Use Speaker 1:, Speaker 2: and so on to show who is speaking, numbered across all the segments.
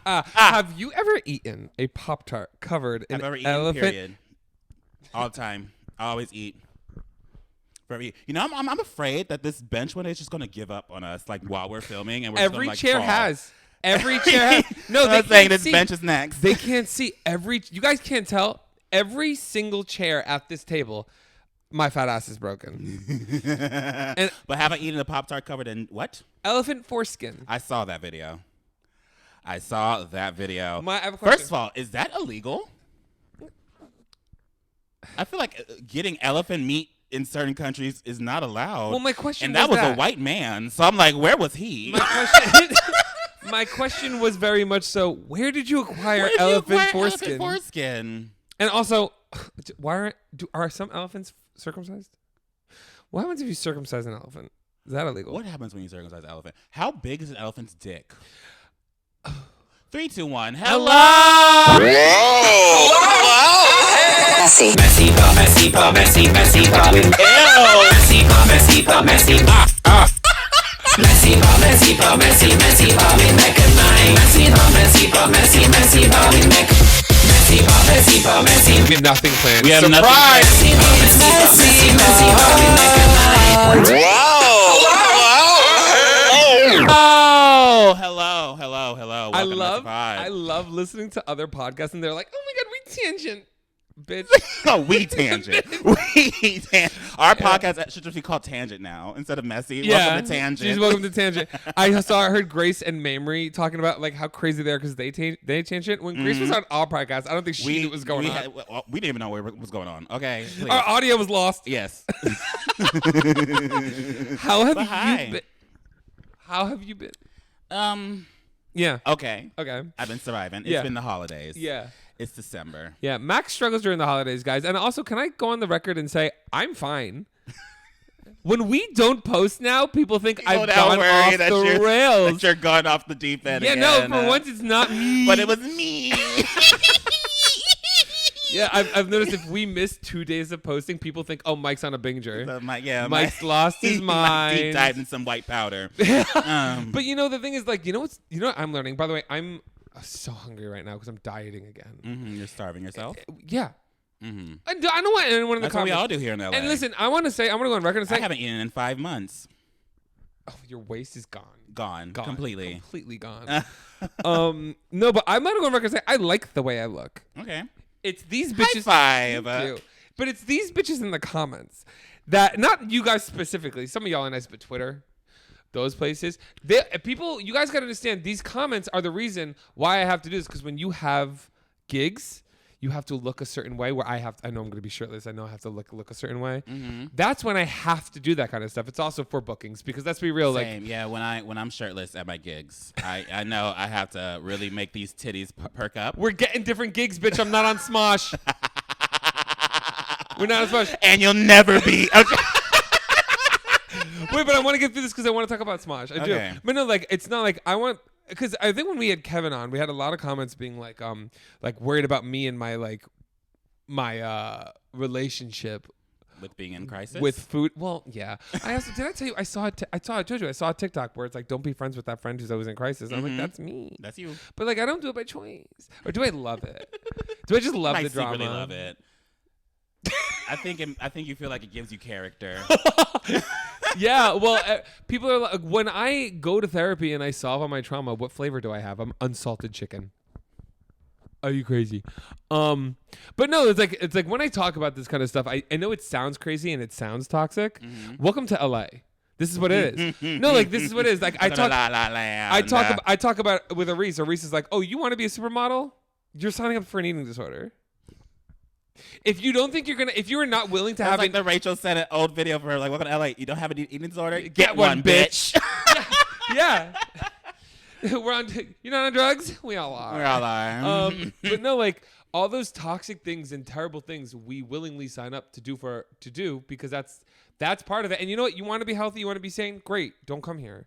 Speaker 1: Have you ever eaten a Pop-Tart covered in elephant?
Speaker 2: Period. All the time. I always eat. You know, I'm afraid that this bench one day is just going to give up on us, like while we're filming, and we're
Speaker 1: Every
Speaker 2: just
Speaker 1: chair
Speaker 2: gonna, like,
Speaker 1: has. Every chair has. No, they
Speaker 2: I'm saying
Speaker 1: can't
Speaker 2: this
Speaker 1: see.
Speaker 2: bench is next.
Speaker 1: They can't see You guys can't tell. Every single chair at this table, my fat ass is broken.
Speaker 2: But have I eaten a Pop-Tart covered in what?
Speaker 1: Elephant foreskin.
Speaker 2: I saw that video. I have a question. First of all, is that illegal? I feel like getting elephant meat in certain countries is not allowed.
Speaker 1: Well, my question
Speaker 2: and that was a white man, so I'm like, where was he?
Speaker 1: My question was very much so, where did you acquire elephant foreskin? And also, are some elephants circumcised? What happens if you circumcise an elephant? Is that illegal?
Speaker 2: What happens when you circumcise an elephant? How big is an elephant's dick? 3, 2, 1. Hello.
Speaker 3: Messy. Messy pod. Messy pod. Messy pod. Messy pod. Messy pod. Messy pod. Messy pod. Messy pod. Messy pod. We make a night. Messy pod. Messy pod. Messy pod. We make. Messy pod. Messy pod. Messy.
Speaker 1: We have nothing planned.
Speaker 2: We have
Speaker 1: Surprise!
Speaker 2: nothing.
Speaker 3: Messy pod. We make a night.
Speaker 2: Oh, hello.
Speaker 1: I love listening to other podcasts, and they're like, "Oh my god, we tangent, bitch."
Speaker 2: Oh, we tangent. Our podcast should just be called Tangent now instead of Messy.
Speaker 1: Yeah,
Speaker 2: welcome to Tangent.
Speaker 1: She's welcome to Tangent. I heard Grace and Mamrie talking about like how crazy they are because they tangent. When Grace was on our podcast, I don't think she knew what was going on.
Speaker 2: We didn't even know what was going on. Okay, please.
Speaker 1: Our audio was lost.
Speaker 2: Yes.
Speaker 1: How have you been? Yeah.
Speaker 2: Okay.
Speaker 1: I've
Speaker 2: been surviving. It's been the holidays.
Speaker 1: Yeah.
Speaker 2: It's December.
Speaker 1: Yeah. Max struggles during the holidays, guys. And also, can I go on the record and say I'm fine? When we don't post now, people think I've gone off the rails.
Speaker 2: That you're gone off the deep end.
Speaker 1: Yeah,
Speaker 2: again.
Speaker 1: no, for once it's not me.
Speaker 2: But it was me.
Speaker 1: Yeah, I've noticed if we miss 2 days of posting, people think, oh, Mike's on a binger. Mike's lost his mind.
Speaker 2: Deep dived in some white powder.
Speaker 1: But the thing is, like, you know what I'm learning? By the way, I'm so hungry right now because I'm dieting again.
Speaker 2: Mm-hmm, you're starving yourself?
Speaker 1: Yeah.
Speaker 2: Mm-hmm.
Speaker 1: I don't want anyone in the comments.
Speaker 2: That's what we all do here in LA.
Speaker 1: And listen, I'm going to go on record and say.
Speaker 2: I haven't eaten in 5 months.
Speaker 1: Oh, your waist is gone.
Speaker 2: Gone. Completely.
Speaker 1: Completely gone. No, but I'm going to go on record and say I like the way I look.
Speaker 2: Okay.
Speaker 1: It's these bitches.
Speaker 2: High five.
Speaker 1: Thank you. But it's these bitches in the comments that, not you guys specifically, some of y'all are nice, but Twitter, those places, you guys got to understand, these comments are the reason why I have to do this, because when you have gigs, you have to look a certain way where I know I'm going to be shirtless. I know I have to look a certain way. Mm-hmm. That's when I have to do that kind of stuff. It's also for bookings because let's be real.
Speaker 2: Same. Like, yeah, when I'm shirtless at my gigs, I know I have to really make these titties perk up.
Speaker 1: We're getting different gigs, bitch. I'm not on Smosh. We're not on Smosh.
Speaker 2: And you'll never be. Okay.
Speaker 1: Wait, but I want to get through this because I want to talk about Smosh. I do. But no, like, it's not like I want... Because I think when we had Kevin on, we had a lot of comments being like worried about me and my relationship
Speaker 2: with being in crisis
Speaker 1: with food. Well, yeah. Did I tell you I saw a TikTok where it's like, don't be friends with that friend who's always in crisis. Mm-hmm. I'm like, that's me.
Speaker 2: That's you.
Speaker 1: But like, I don't do it by choice. Or do I love it? Do I just love the drama?
Speaker 2: I secretly love it. I think you feel like it gives you character.
Speaker 1: Yeah, well, people are like, when I go to therapy and I solve all my trauma, what flavor do I have? I'm unsalted chicken. Are you crazy? But no, it's like when I talk about this kind of stuff, I know it sounds crazy and it sounds toxic. Mm-hmm. Welcome to LA. This is what it is. No, like this is what it is. Like I talk about with Aris. Aris is like, oh, you want to be a supermodel? You're signing up for an eating disorder. If you don't think if you are not willing to have
Speaker 2: like the Rachel said an old video for her, like, welcome to LA. You don't have an eating disorder? Get one, bitch.
Speaker 1: Yeah. You're not on drugs? We all are. But no, like all those toxic things and terrible things we willingly sign up to do because that's part of it. And you know what? You want to be healthy, you want to be sane? Great. Don't come here.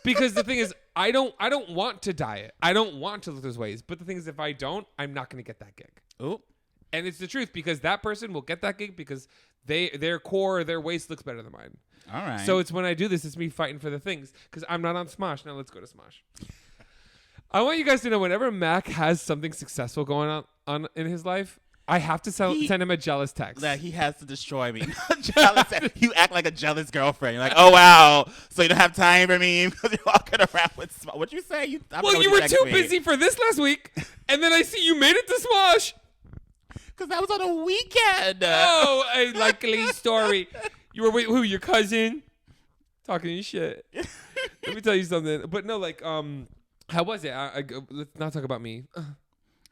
Speaker 1: Because the thing is, I don't want to diet. I don't want to look those ways. But the thing is, if I don't, I'm not going to get that gig.
Speaker 2: Oop.
Speaker 1: And it's the truth because that person will get that gig because their core or their waist looks better than mine.
Speaker 2: All right.
Speaker 1: So it's when I do this, it's me fighting for the things because I'm not on Smosh. Now let's go to Smosh. I want you guys to know whenever Mac has something successful going on in his life, I have to send him a jealous text.
Speaker 2: That he has to destroy me. Jealous. You act like a jealous girlfriend. You're like, oh wow, so you don't have time for me because you're walking around with Smosh. What'd you say? You
Speaker 1: were too busy for this last week, and then I see you made it to Smosh.
Speaker 2: Because that was on a weekend.
Speaker 1: Oh, a likely story. You were with who? Your cousin? Talking your shit. Let me tell you something. But no, like, how was it? Let's not talk about me.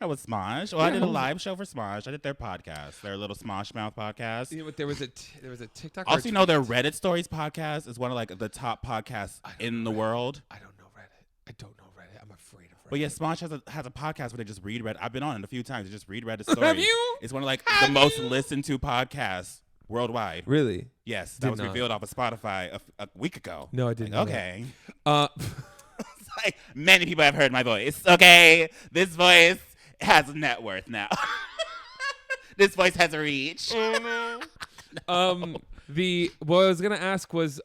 Speaker 2: I was Smosh. Well, I did a live show for Smosh. I did their podcast, their little Smosh Mouth podcast.
Speaker 1: You know what? There was a TikTok.
Speaker 2: Also, you know, their Reddit Stories podcast is one of like the top podcasts in the world.
Speaker 1: I don't know Reddit. I'm afraid of Reddit.
Speaker 2: But yeah, Smosh has a podcast where they just read Reddit. I've been on it a few times. They just read Reddit stories.
Speaker 1: Have you?
Speaker 2: It's one of like the most listened to podcasts worldwide.
Speaker 1: Really?
Speaker 2: Yes, that
Speaker 1: Did
Speaker 2: was
Speaker 1: not.
Speaker 2: revealed off of Spotify a week ago.
Speaker 1: No, I didn't.
Speaker 2: Like,
Speaker 1: know
Speaker 2: okay.
Speaker 1: that.
Speaker 2: It's like many people have heard my voice. Okay, this voice has a net worth now. This voice has a reach.
Speaker 1: What I was gonna ask was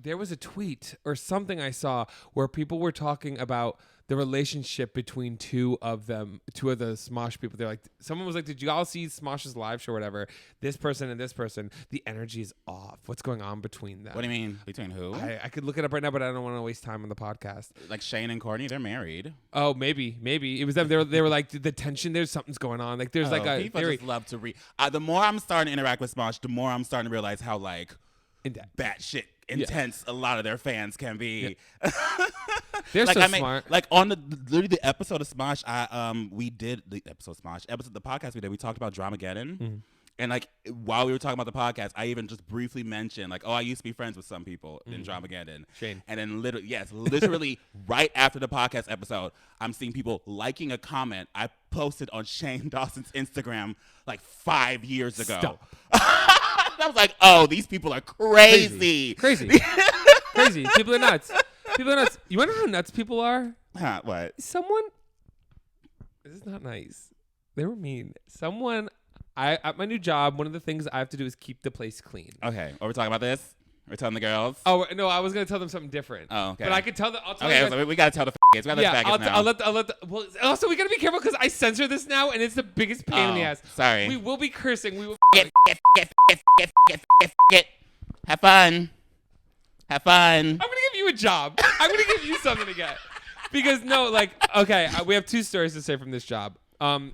Speaker 1: there was a tweet or something I saw where people were talking about the relationship between two of the Smosh people. They're like, someone was like, did you all see Smosh's live show or whatever? This person and this person, the energy is off. What's going on between them?
Speaker 2: What do you mean? Between who?
Speaker 1: I could look it up right now, but I don't want to waste time on the podcast.
Speaker 2: Like Shane and Courtney, they're married.
Speaker 1: Oh, maybe it was them. They were like the tension. There's something's going on. Like there's like a
Speaker 2: people
Speaker 1: theory.
Speaker 2: just love to read. The more I'm starting to interact with Smosh, the more I'm starting to realize how like batshit intense a lot of their fans can be.
Speaker 1: Yeah. They're
Speaker 2: like,
Speaker 1: so smart.
Speaker 2: Like on literally the episode of Smosh, the podcast we did, we talked about Dramageddon.
Speaker 1: Mm-hmm.
Speaker 2: And like while we were talking about the podcast, I even just briefly mentioned like, oh, I used to be friends with some people in Dramageddon.
Speaker 1: Shane.
Speaker 2: And then literally right after the podcast episode, I'm seeing people liking a comment I posted on Shane Dawson's Instagram like 5 years ago.
Speaker 1: Stop.
Speaker 2: I was like, oh, these people are crazy.
Speaker 1: Crazy. People are nuts. You want to know how nuts people are?
Speaker 2: Huh, what?
Speaker 1: Someone. This is not nice. They were mean. At my new job, one of the things I have to do is keep the place clean.
Speaker 2: Okay. Are we talking about this? We're telling the girls?
Speaker 1: Oh, no, I was going to tell them something different.
Speaker 2: Oh, okay.
Speaker 1: But I could tell them. I'll tell
Speaker 2: Okay,
Speaker 1: you guys.
Speaker 2: so we got to tell the faggots. We got the faggots now.
Speaker 1: I'll let well, also, we got to be careful because I censor this now, and it's the biggest pain in the ass.
Speaker 2: Sorry.
Speaker 1: We will be cursing. We will.
Speaker 2: Have fun. Have fun.
Speaker 1: I'm going to give you a job. I'm going to give you something to get. Because, we have two stories to say from this job.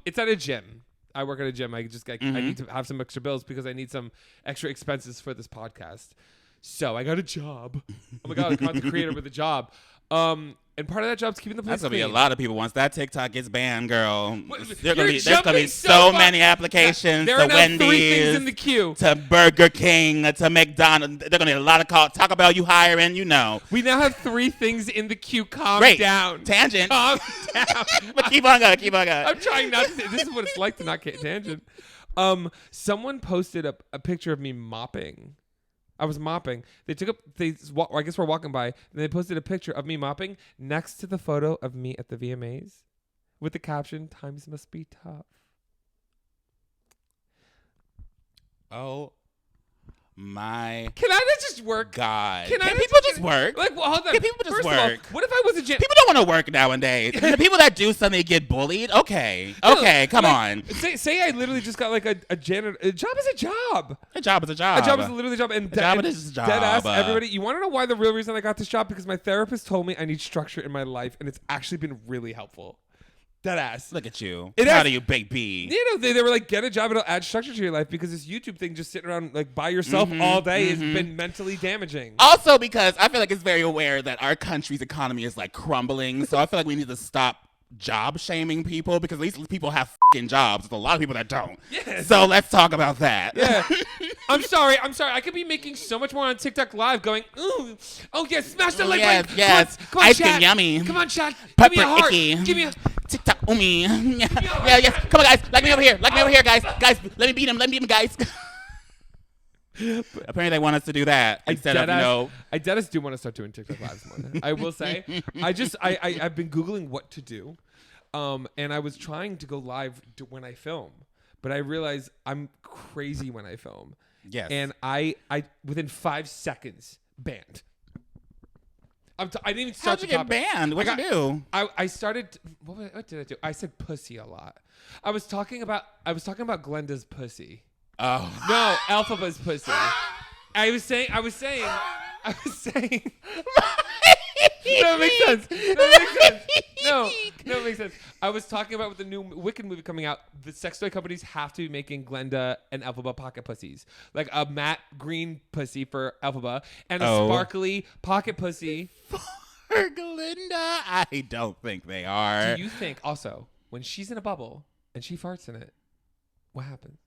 Speaker 1: It's at a gym. I work at a gym. I need to have some extra bills because I need some extra expenses for this podcast. So I got a job. Oh my God, a content creator with a job. And part of that job is keeping the place
Speaker 2: That's going to be
Speaker 1: clean.
Speaker 2: a lot of people. Once that TikTok gets banned, girl, there's going to be
Speaker 1: so
Speaker 2: so
Speaker 1: far.
Speaker 2: many applications
Speaker 1: There
Speaker 2: to
Speaker 1: are now
Speaker 2: Wendy's,
Speaker 1: 3 things in the queue.
Speaker 2: to Burger King, to McDonald's. They're going to need a lot of calls. Taco Bell, you hiring, you know.
Speaker 1: We now have 3 things in the queue. Calm
Speaker 2: Great.
Speaker 1: down.
Speaker 2: Tangent.
Speaker 1: Calm down.
Speaker 2: But keep on going.
Speaker 1: I'm trying not to. This is what it's like to not get tangent. Someone posted a picture of me mopping. I was mopping. I guess we're walking by, and they posted a picture of me mopping next to the photo of me at the VMAs with the caption, "Times must be tough."
Speaker 2: Oh my
Speaker 1: Can I not just work?
Speaker 2: God.
Speaker 1: Can
Speaker 2: people just work?
Speaker 1: Like, well, hold on.
Speaker 2: Can people just
Speaker 1: First of all,
Speaker 2: work?
Speaker 1: what if I was a gym?
Speaker 2: People don't want to work nowadays. The people that do something get bullied. Okay, come on.
Speaker 1: Say I literally just got like a janitor. A job is a job.
Speaker 2: A job is a job.
Speaker 1: A job is literally a job. And
Speaker 2: job is a job.
Speaker 1: Dead ass, everybody. You want to know why the real reason I got this job? Because my therapist told me I need structure in my life, and it's actually been really helpful. Dead ass.
Speaker 2: Look at you.
Speaker 1: It
Speaker 2: Proud
Speaker 1: has-
Speaker 2: of you, Big B.
Speaker 1: You know, they were like, get a job, it'll add structure to your life, because this YouTube thing just sitting around like by yourself all day has been mentally damaging.
Speaker 2: Also, because I feel like it's very aware that our country's economy is like crumbling, so I feel like we need to stop job shaming people, because at least people have fucking jobs. There's a lot of people that don't.
Speaker 1: Yes.
Speaker 2: So let's talk about that.
Speaker 1: Yeah. I'm sorry. I could be making so much more on TikTok Live going, ooh, oh yeah, smash the like
Speaker 2: yes,
Speaker 1: button.
Speaker 2: yes.
Speaker 1: Come on,
Speaker 2: Ice cream
Speaker 1: chat.
Speaker 2: yummy.
Speaker 1: Come on, chat. Give
Speaker 2: Pepper
Speaker 1: me a heart.
Speaker 2: icky.
Speaker 1: Give me a...
Speaker 2: TikTok umi. Yeah. Come on, guys. Like me over here. Guys. Guys, let me beat him, guys. Apparently they want us to do that instead of,
Speaker 1: I dead ass do want to start doing TikTok Lives more. I will say. I've been Googling what to do. And I was trying to go live when I film, but I realized I'm crazy when I film.
Speaker 2: Yes.
Speaker 1: And I within 5 seconds banned. I didn't even start
Speaker 2: How'd you
Speaker 1: the
Speaker 2: get
Speaker 1: topic.
Speaker 2: banned? What'd you do?
Speaker 1: I started. What did I do? I said pussy a lot. I was talking about Glenda's pussy.
Speaker 2: Oh.
Speaker 1: No, Elphaba's pussy. I was saying. No, it makes sense. No, it makes sense. I was talking about with the new Wicked movie coming out, the sex toy companies have to be making Glenda and Elphaba pocket pussies. Like a matte green pussy for Elphaba and a sparkly pocket pussy.
Speaker 2: For Glinda? I don't think they are.
Speaker 1: Do you think also when she's in a bubble and she farts in it, what happens?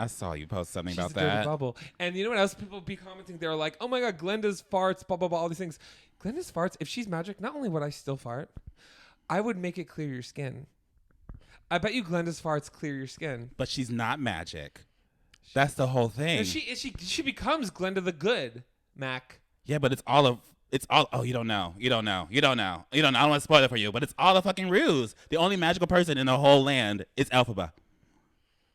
Speaker 2: I saw you post something
Speaker 1: She's
Speaker 2: about
Speaker 1: a dirty
Speaker 2: that.
Speaker 1: bubble. And you know what else people be commenting? They're like, oh my God, Glenda's farts, blah, blah, blah, all these things. Glenda's farts, if she's magic, not only would I still fart, I would make it clear your skin. I bet you Glenda's farts clear your skin.
Speaker 2: But she's not magic. That's the whole thing.
Speaker 1: And she becomes Glenda the Good, Mac.
Speaker 2: Yeah, but it's all. Oh, you don't know. I don't want to spoil it for you, but it's all a fucking ruse. The only magical person in the whole land is Elphaba.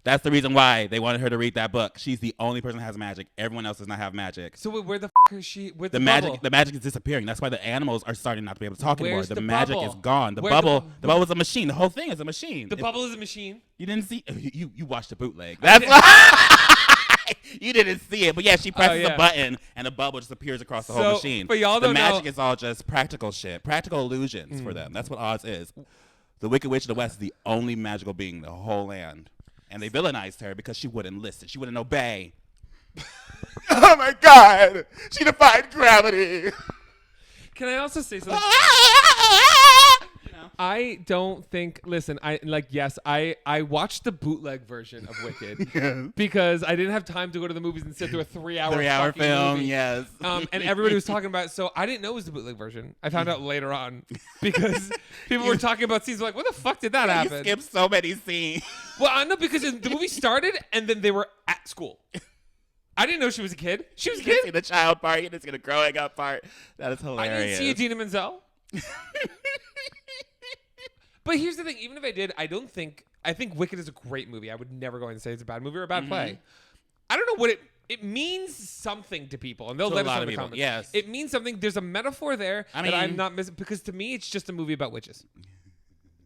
Speaker 2: That's the reason why they wanted her to read that book. She's the only person that has magic. Everyone else does not have magic.
Speaker 1: So where the is she? With
Speaker 2: the magic, the magic is disappearing. That's why the animals are starting not to be able to talk anymore. The magic is gone. The bubble is a machine. The whole thing is a machine.
Speaker 1: The bubble is a machine.
Speaker 2: You didn't see? You watched the bootleg. That's why you didn't see it. But yeah, she presses a button and the bubble just appears across the whole machine.
Speaker 1: But y'all don't
Speaker 2: know. The magic is all just practical shit, practical illusions for them. That's what Oz is. The Wicked Witch of the West is the only magical being in the whole land. And they villainized her because she wouldn't listen. She wouldn't obey. Oh my God! She defied gravity.
Speaker 1: Can I also say something? I don't think. Listen, I watched the bootleg version of Wicked because I didn't have time to go to the movies and sit through a 3-hour
Speaker 2: film.
Speaker 1: movie.
Speaker 2: Yes.
Speaker 1: And everybody was talking about it, so I didn't know it was the bootleg version. I found out later on because people were talking about scenes like, "What the fuck did that happen?"
Speaker 2: You skipped so many scenes.
Speaker 1: Well, I know because the movie started and then they were at school. I didn't know she was a kid. She was a kid.
Speaker 2: See the child part. You didn't see the growing up part. That is hilarious.
Speaker 1: I didn't see Idina Menzel. But here's the thing. Even if I did, I think Wicked is a great movie. I would never go and say it's a bad movie or a bad play. I don't know what it means something to people, and they'll let us know in the comments.
Speaker 2: Yes.
Speaker 1: It means something. There's a metaphor there that I'm not missing because to me, it's just a movie about witches.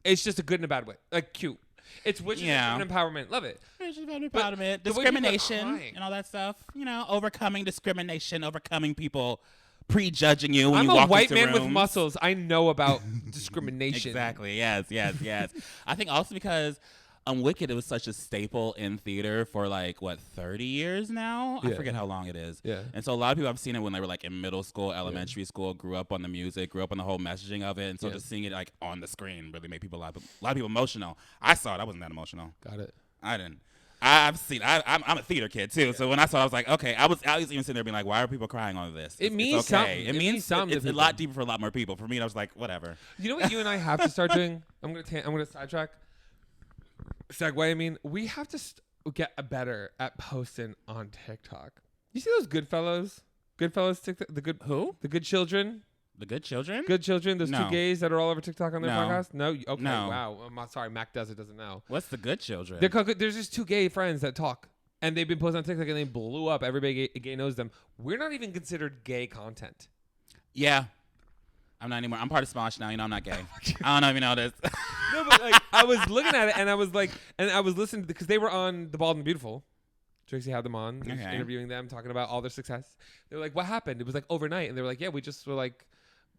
Speaker 1: It's just a good and a bad way. Like, cute. It's witches and empowerment. Love it.
Speaker 2: Witches and empowerment, discrimination, and all that stuff. You know, overcoming discrimination, overcoming people prejudging you when you walk into
Speaker 1: I'm a white man
Speaker 2: rooms.
Speaker 1: with muscles. I know about discrimination.
Speaker 2: Exactly. Yes. I think also because Wicked, it was such a staple in theater for 30 years now.
Speaker 1: Yeah.
Speaker 2: I forget how long it is.
Speaker 1: Yeah.
Speaker 2: And so a lot of people have seen it when they were in middle school, elementary school, grew up on the music, grew up on the whole messaging of it. And so just seeing it on the screen really made people a lot of people emotional. I saw it. I wasn't that emotional.
Speaker 1: Got it.
Speaker 2: I didn't. I've seen. I'm a theater kid too, so when I saw it, I was like, okay. I was even sitting there being like, why are people crying on this?
Speaker 1: It means
Speaker 2: it's okay.
Speaker 1: something. It means something.
Speaker 2: It's a lot deeper for a lot more people. For me, I was like, whatever.
Speaker 1: You know what you and I have to start doing? I'm gonna sidetrack. Segue. I mean, we have to get better at posting on TikTok. You see those Goodfellas? TikTok. The good
Speaker 2: who?
Speaker 1: The Good Children.
Speaker 2: The Good Children?
Speaker 1: Good Children, those
Speaker 2: No.
Speaker 1: two gays that are all over TikTok on their
Speaker 2: No.
Speaker 1: podcast? No? Okay,
Speaker 2: No.
Speaker 1: wow. I'm sorry, Mac doesn't know.
Speaker 2: What's The Good Children?
Speaker 1: There's just two gay friends that talk, and they've been posting on TikTok, and they blew up. Everybody gay knows them. We're not even considered gay content.
Speaker 2: Yeah. I'm not anymore. I'm part of Smosh now. You know I'm not gay. I don't know if you know this.
Speaker 1: No, but I was looking at it, and I was listening because they were on The Bald and Beautiful. Tracy had them on, interviewing them, talking about all their success. They were like, what happened? It was overnight, and they were like, yeah, we just were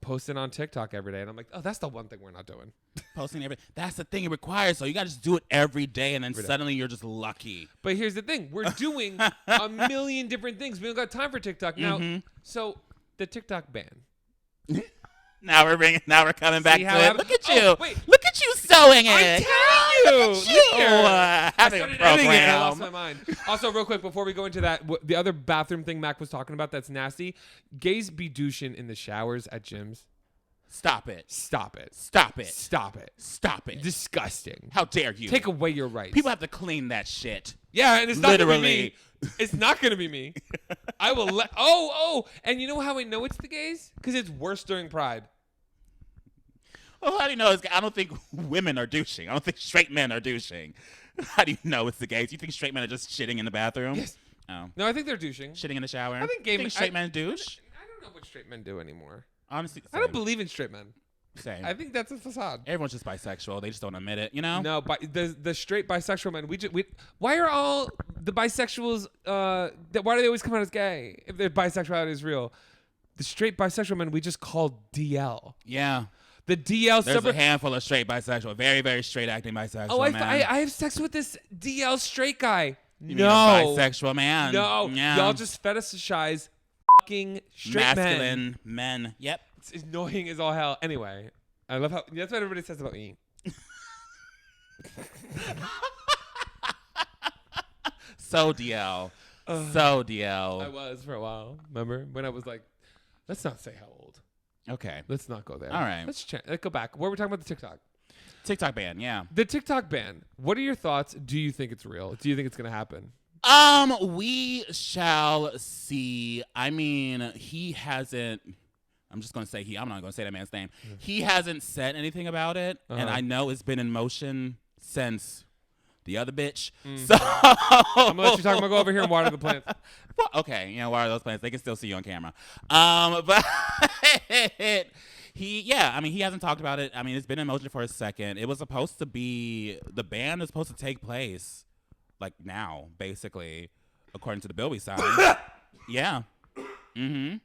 Speaker 1: posting on TikTok every day. And I'm like, oh, that's the one thing we're not doing.
Speaker 2: Posting that's the thing it requires. So you got to just do it every day, and then suddenly you're just lucky.
Speaker 1: But here's the thing. We're doing a million different things. We don't got time for TikTok now. So the TikTok ban.
Speaker 2: Now we're coming back to it. Look at you.
Speaker 1: Oh, wait.
Speaker 2: Look at you sewing it.
Speaker 1: I'm telling you.
Speaker 2: Having a program.
Speaker 1: I lost my mind. Also, real quick, before we go into that, the other bathroom thing Mac was talking about that's nasty, gays be douching in the showers at gyms.
Speaker 2: Stop it.
Speaker 1: Stop it.
Speaker 2: Stop it.
Speaker 1: Stop it.
Speaker 2: Stop it.
Speaker 1: Disgusting.
Speaker 2: How dare you?
Speaker 1: Take away your rights.
Speaker 2: People have to clean that shit.
Speaker 1: Yeah, and it's not
Speaker 2: Literally.
Speaker 1: gonna be me. It's not gonna be me. I will let. And you know how I know it's the gays? Because it's worse during Pride.
Speaker 2: Well, how do you know? I don't think women are douching. I don't think straight men are douching. How do you know it's the gays? You think straight men are just shitting in the bathroom?
Speaker 1: Yes.
Speaker 2: Oh.
Speaker 1: No, I think they're douching.
Speaker 2: Shitting in the shower.
Speaker 1: I think gay men.
Speaker 2: straight men douche.
Speaker 1: I don't know what straight men do anymore.
Speaker 2: Honestly,
Speaker 1: I don't believe in straight men.
Speaker 2: Same.
Speaker 1: I think that's a facade.
Speaker 2: Everyone's just bisexual. They just don't admit it, you know?
Speaker 1: No, but the straight bisexual men. Why are all the bisexuals? Why do they always come out as gay if their bisexuality is real? The straight bisexual men we just call DL.
Speaker 2: Yeah.
Speaker 1: The DL.
Speaker 2: There's a handful of straight bisexual, very, very straight acting bisexual.
Speaker 1: Oh,
Speaker 2: man.
Speaker 1: I have sex with this DL straight guy.
Speaker 2: You
Speaker 1: no,
Speaker 2: mean a bisexual man.
Speaker 1: No,
Speaker 2: Yeah.
Speaker 1: y'all just fetishize fucking straight
Speaker 2: masculine men. Yep.
Speaker 1: It's annoying as all hell. Anyway, I love how that's what everybody says about me.
Speaker 2: So DL. So DL.
Speaker 1: I was for a while. Remember when I was like, let's not say how old.
Speaker 2: Okay.
Speaker 1: Let's not go there.
Speaker 2: All right.
Speaker 1: Let's go back. Where we're talking about the TikTok.
Speaker 2: TikTok ban, yeah.
Speaker 1: The TikTok ban. What are your thoughts? Do you think it's real? Do you think it's going to happen?
Speaker 2: We shall see. I mean, he hasn't. I'm just going to say he. I'm not going to say that man's name. He hasn't said anything about it, and I know it's been in motion since the other bitch. So
Speaker 1: I'm gonna let you talk about go over here and water the plants.
Speaker 2: Well, okay, water those plants. They can still see you on camera. But he hasn't talked about it. I mean, it's been in motion for a second. It was supposed to be the ban is supposed to take place like now, basically, according to the bill we signed. Yeah. Mm-hmm.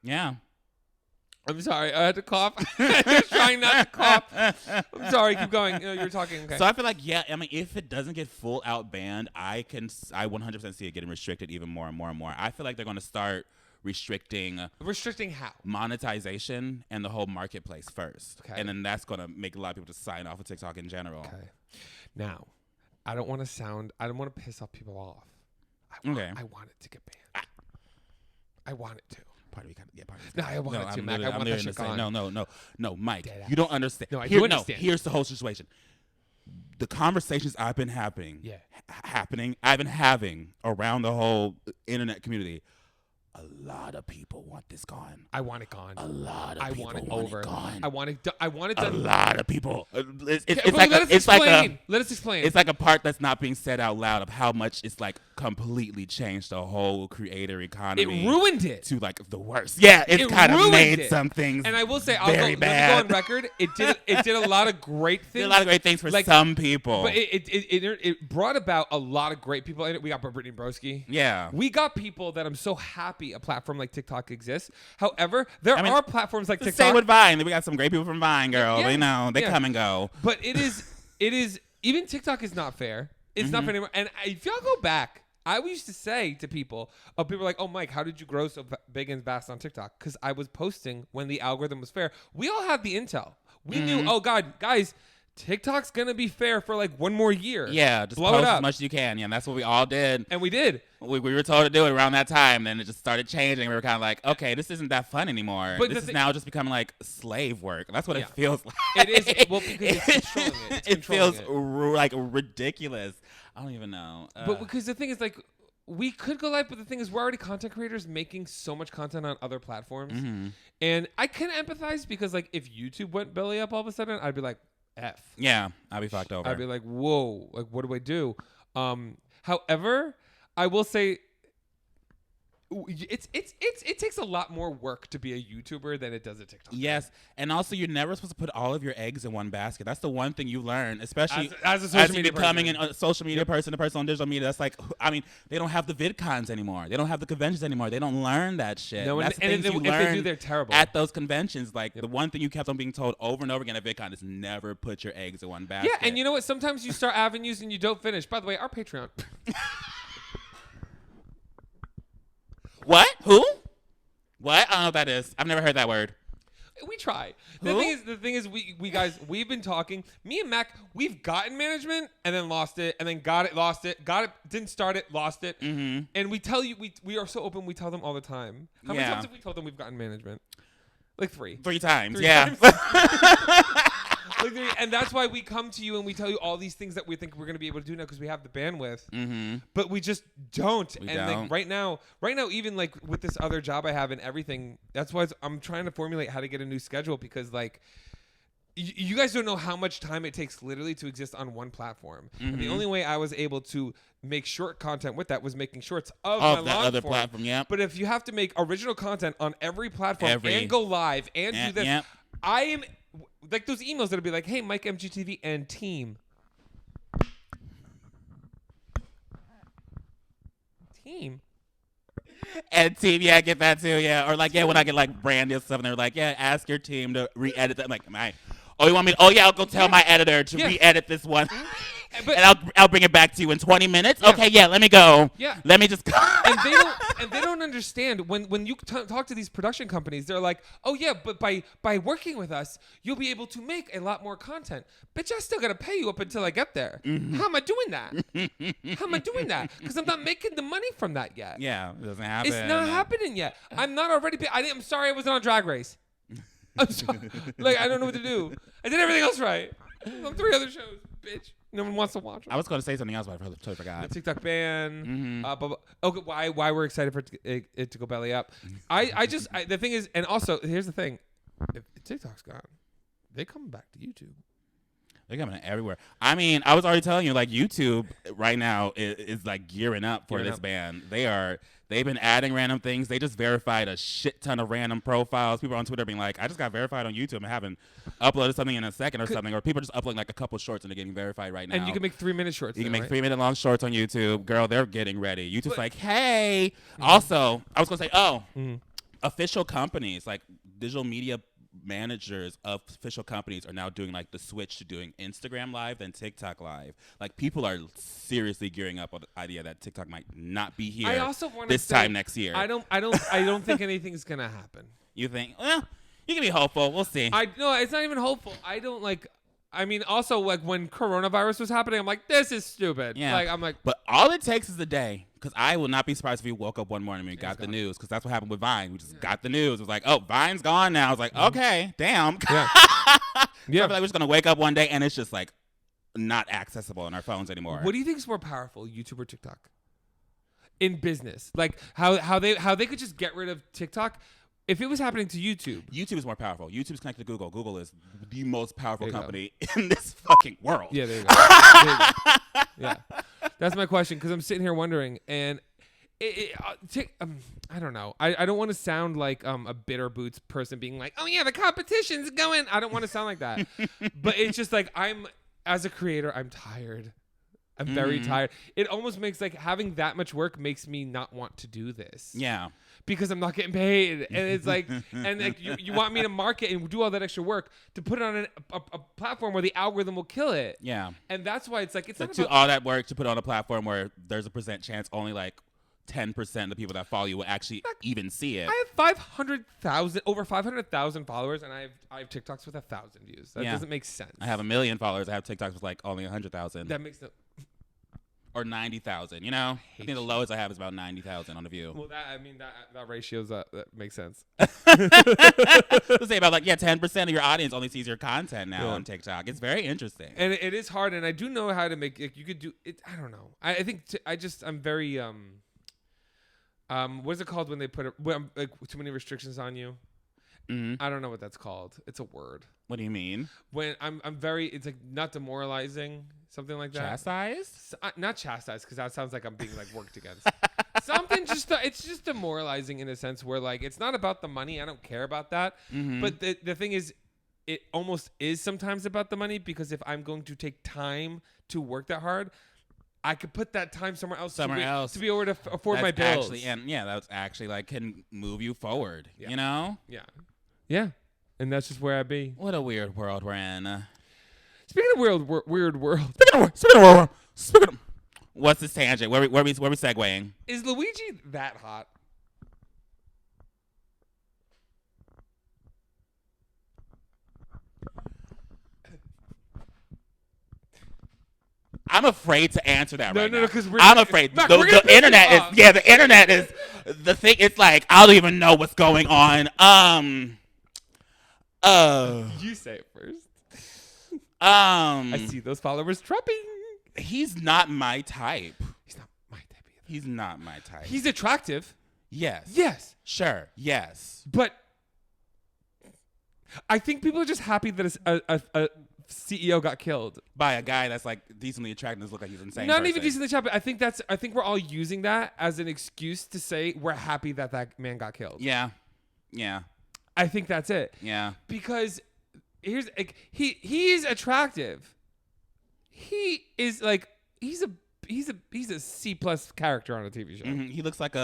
Speaker 2: Yeah.
Speaker 1: I'm sorry. I had to cough. I was trying not to cough. I'm sorry. Keep going. You're talking. Okay.
Speaker 2: So I feel like, I mean, if it doesn't get full out banned, I 100% see it getting restricted even more and more and more. I feel like they're going to start restricting
Speaker 1: how?
Speaker 2: Monetization and the whole marketplace first.
Speaker 1: Okay.
Speaker 2: And then that's going to make a lot of people just sign off of TikTok in general.
Speaker 1: Okay. Now, I don't want to piss off people off. I want it to get banned. I want it to.
Speaker 2: Part of me kind of, part of me.
Speaker 1: No, I want it to, Mac. I want that shit gone.
Speaker 2: No, Mike. You don't understand.
Speaker 1: No, I do understand.
Speaker 2: Here's the whole situation. The conversations I've been having, I've been having around the whole internet community. A lot of people want this gone.
Speaker 1: I want it gone.
Speaker 2: A lot of people want it gone.
Speaker 1: I want it done.
Speaker 2: A lot of people. Let
Speaker 1: us explain.
Speaker 2: It's like a part that's not being said out loud of how much it's like completely changed the whole creator economy.
Speaker 1: It ruined it
Speaker 2: to like the worst. Yeah, it kind of made some things.
Speaker 1: And I will say,
Speaker 2: let me
Speaker 1: go on record. It did a lot of great things.
Speaker 2: Did a lot of great things for some people.
Speaker 1: But it brought about a lot of great people. We got Brittany Broski.
Speaker 2: Yeah.
Speaker 1: We got people that I'm so happy a platform like TikTok exists. However, there are platforms like TikTok.
Speaker 2: Same with Vine. We got some great people from Vine, girl.
Speaker 1: Yeah,
Speaker 2: they come and go.
Speaker 1: But it is even TikTok is not fair. It's not fair anymore. And if y'all go back, I used to say to people were like, oh, Mike, how did you grow so big and fast on TikTok? Because I was posting when the algorithm was fair. We all had the intel. We knew, oh, God, guys, TikTok's going to be fair for like one more year.
Speaker 2: Yeah, just
Speaker 1: blow
Speaker 2: post
Speaker 1: it up
Speaker 2: as much as you can. Yeah, and that's what we all did.
Speaker 1: And we did.
Speaker 2: We were told to do it around that time. Then it just started changing. We were kind of like, okay, this isn't that fun anymore. But this is now just becoming like slave work. That's what it feels like.
Speaker 1: It is. Well, because it's controlling it.
Speaker 2: It feels like ridiculous. I don't even know.
Speaker 1: But because the thing is, like, we could go live, but the thing is, we're already content creators making so much content on other platforms. And I can empathize because, like, if YouTube went belly up all of a sudden, I'd be like, F.
Speaker 2: Yeah, I'd be fucked over.
Speaker 1: I'd be like, whoa, like, what do I do? However, I will say it takes a lot more work to be a YouTuber than it does a TikTok.
Speaker 2: Yes, and also you're never supposed to put all of your eggs in one basket. That's the one thing you learn, especially
Speaker 1: as a social media
Speaker 2: becoming
Speaker 1: person.
Speaker 2: a social media person, a person on digital media. That's like, I mean, they don't have the VidCons anymore. They don't have the conventions anymore. They don't learn that shit.
Speaker 1: No,
Speaker 2: that's
Speaker 1: and if they do, they're terrible.
Speaker 2: At those conventions, like the one thing you kept on being told over and over again at VidCon is never put your eggs in one basket.
Speaker 1: Yeah, and you know what? Sometimes you start avenues and you don't finish. By the way, our Patreon.
Speaker 2: What? Who? What? I don't know what that is. I've never heard that word.
Speaker 1: We try.
Speaker 2: Who?
Speaker 1: The thing is, we guys, we've been talking. Me and Mac, we've gotten management and then lost it, and then got it, lost it, got it, didn't start it, lost it. And we tell you, we are so open. We tell them all the time. How many times have we told them we've gotten management? Like 3.
Speaker 2: 3 times.
Speaker 1: 3
Speaker 2: yeah.
Speaker 1: times. And that's why we come to you and we tell you all these things that we think we're going to be able to do now because we have the bandwidth. But we just don't. Like right now, even like with this other job I have and everything, that's why I'm trying to formulate how to get a new schedule because like you guys don't know how much time it takes literally to exist on one platform. And the only way I was able to make short content with that was making shorts of my
Speaker 2: that
Speaker 1: long
Speaker 2: other
Speaker 1: form.
Speaker 2: platform. Yeah.
Speaker 1: But if you have to make original content on every platform and go live and do this, I am like those emails that'll be like, "Hey, Mike MGTV and team."
Speaker 2: And team, yeah, I get that too, yeah. Or like, yeah, when I get like brand new stuff, and they're like, yeah, ask your team to re-edit that. I'm like, oh, you want me? Oh, yeah, I'll go tell my editor to re-edit this one, and I'll bring it back to you in 20 minutes. Yeah. Okay, yeah, let me go.
Speaker 1: Yeah,
Speaker 2: let me just go.
Speaker 1: and they don't understand when you talk to these production companies. They're like, oh yeah, but by working with us, you'll be able to make a lot more content. Bitch, I still gotta pay you up until I get there. How am I doing that? How am I doing that? Because I'm not making the money from that yet.
Speaker 2: Yeah, it doesn't happen.
Speaker 1: It's not happening yet. I'm not already paid. I'm sorry I wasn't on Drag Race. I'm sorry. Like, I don't know what to do. I did everything else right. I'm on 3 other shows, bitch. No one wants to watch them.
Speaker 2: I was going to say something else, but I totally forgot.
Speaker 1: The TikTok ban. Okay, why we're excited for it to go belly up. The thing is, and also, here's the thing. If TikTok's gone, they come back to YouTube.
Speaker 2: They're coming everywhere. I mean, I was already telling you, like, YouTube right now is like gearing up for this ban. They've been adding random things. They just verified a shit ton of random profiles. People on Twitter being like, I just got verified on YouTube and haven't uploaded something in a second or something. Or people just uploading like a couple shorts and they're getting verified right now.
Speaker 1: And you can make 3-minute shorts.
Speaker 2: You can make 3-minute long shorts on YouTube. Girl, they're getting ready. YouTube's like, hey. Also, I was going to say, official companies, like digital media managers of official companies are now doing like the switch to doing Instagram Live and TikTok Live. Like, people are seriously gearing up on the idea that TikTok might not be here this time next year.
Speaker 1: I don't think anything's gonna happen.
Speaker 2: You think? Well, you can be hopeful. We'll see.
Speaker 1: No, it's not even hopeful. I don't like. I mean, also, like, when coronavirus was happening, I'm like, this is stupid.
Speaker 2: Yeah.
Speaker 1: Like, I'm like,
Speaker 2: but all it takes is a day. Because I will not be surprised if we woke up one morning and we got the news. Because that's what happened with Vine. We just got the news. It was like, oh, Vine's gone now. I was like, okay, damn.
Speaker 1: Yeah.
Speaker 2: So I feel like we're just going to wake up one day and it's just like not accessible on our phones anymore.
Speaker 1: What do you think is more powerful, YouTube or TikTok? In business, like how they could just get rid of TikTok. If it was happening to YouTube
Speaker 2: is more powerful. YouTube's connected to Google. Google is the most powerful company in this fucking world.
Speaker 1: Yeah, there you go. There you go. Yeah, that's my question, because I'm sitting here wondering, and I don't know. I don't want to sound like a bitter boots person being like, oh yeah, the competition's going. I don't want to sound like that. But it's just like, as a creator, I'm tired. I'm very tired. It almost makes like having that much work makes me not want to do this.
Speaker 2: Yeah.
Speaker 1: Because I'm not getting paid. And it's like, and like you want me to market and do all that extra work to put it on a platform where the algorithm will kill it.
Speaker 2: Yeah.
Speaker 1: And that's why it's like, it's
Speaker 2: so
Speaker 1: not
Speaker 2: to
Speaker 1: about
Speaker 2: all that work to put on a platform where there's a % chance only like 10% of the people that follow you will actually even see it.
Speaker 1: I have over 500,000 followers, and I have TikToks with 1,000 views. That doesn't make sense.
Speaker 2: I have 1 million followers. I have TikToks with like only 100,000.
Speaker 1: That makes no.
Speaker 2: Or 90,000. You know, I think the lowest I have is about 90,000 on a view.
Speaker 1: Well, that ratio's that makes sense.
Speaker 2: Let's say about 10% of your audience only sees your content now on TikTok. It's very interesting,
Speaker 1: and it is hard. And I do know how to make it. You could do it. I don't know. I think I'm very what is it called when they put like too many restrictions on you? Mm-hmm. I don't know what that's called. It's a word.
Speaker 2: What do you mean?
Speaker 1: When I'm very, it's like not demoralizing, something like that.
Speaker 2: Chastised?
Speaker 1: Not chastised, because that sounds like I'm being like worked against. Something it's just demoralizing in a sense where like it's not about the money. I don't care about that. Mm-hmm. But the thing is, it almost is sometimes about the money, because if I'm going to take time to work that hard, I could put that time somewhere else to be able to afford my bills.
Speaker 2: That's actually like can move you forward.
Speaker 1: Yeah.
Speaker 2: You know?
Speaker 1: Yeah. And that's just where I be.
Speaker 2: What a weird world we're in.
Speaker 1: Speaking of weird world.
Speaker 2: Speaking of what's this tangent? Where we segueing?
Speaker 1: Is Luigi that hot?
Speaker 2: I'm afraid to answer that right now.
Speaker 1: No, because
Speaker 2: I'm afraid. The internet is the internet is the thing. It's like I don't even know what's going on.
Speaker 1: You say it first.
Speaker 2: I
Speaker 1: see those followers trumping.
Speaker 2: He's not my type.
Speaker 1: He's not my type either.
Speaker 2: He's not my type.
Speaker 1: He's attractive.
Speaker 2: Yes.
Speaker 1: Yes.
Speaker 2: Sure. Yes.
Speaker 1: But I think people are just happy that a CEO got killed.
Speaker 2: By a guy that's like decently attractive and look like he's insane.
Speaker 1: Not even decently attractive. I think we're all using that as an excuse to say we're happy that man got killed.
Speaker 2: Yeah. Yeah.
Speaker 1: I think that's it.
Speaker 2: Yeah.
Speaker 1: Because here's like he is attractive. He is like he's a C+ character on a TV show.
Speaker 2: Mm-hmm. He looks like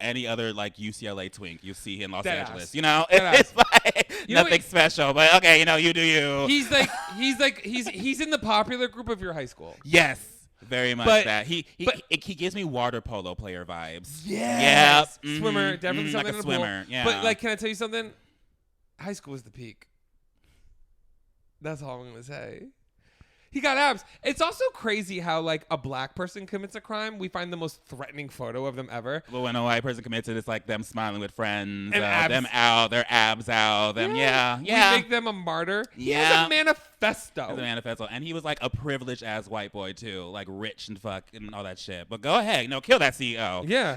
Speaker 2: any other like UCLA twink you see in Los
Speaker 1: Dead
Speaker 2: Angeles.
Speaker 1: ass.
Speaker 2: You know,
Speaker 1: Dead
Speaker 2: it's like
Speaker 1: You know
Speaker 2: nothing
Speaker 1: what-
Speaker 2: special, but okay, you know, you do you.
Speaker 1: He's in the popular group of your high school.
Speaker 2: Yes, very much
Speaker 1: But-
Speaker 2: that. He
Speaker 1: but-
Speaker 2: gives me water polo player vibes.
Speaker 1: Yes.
Speaker 2: Yep.
Speaker 1: Swimmer, definitely
Speaker 2: like
Speaker 1: something
Speaker 2: a
Speaker 1: in the
Speaker 2: swimmer.
Speaker 1: pool.
Speaker 2: Yeah.
Speaker 1: But like, can I tell you something? High school was the peak. That's all I'm gonna say. He got abs. It's also crazy how like a black person commits a crime, we find the most threatening photo of them ever.
Speaker 2: But when a white person commits it, it's like them smiling with friends,
Speaker 1: And abs.
Speaker 2: them out, their abs out, them
Speaker 1: We make them a martyr. He has
Speaker 2: Yeah.
Speaker 1: a manifesto.
Speaker 2: As a manifesto, and he was like a privileged ass white boy too, like rich and fuck and all that shit. But go ahead, kill that CEO.
Speaker 1: Yeah.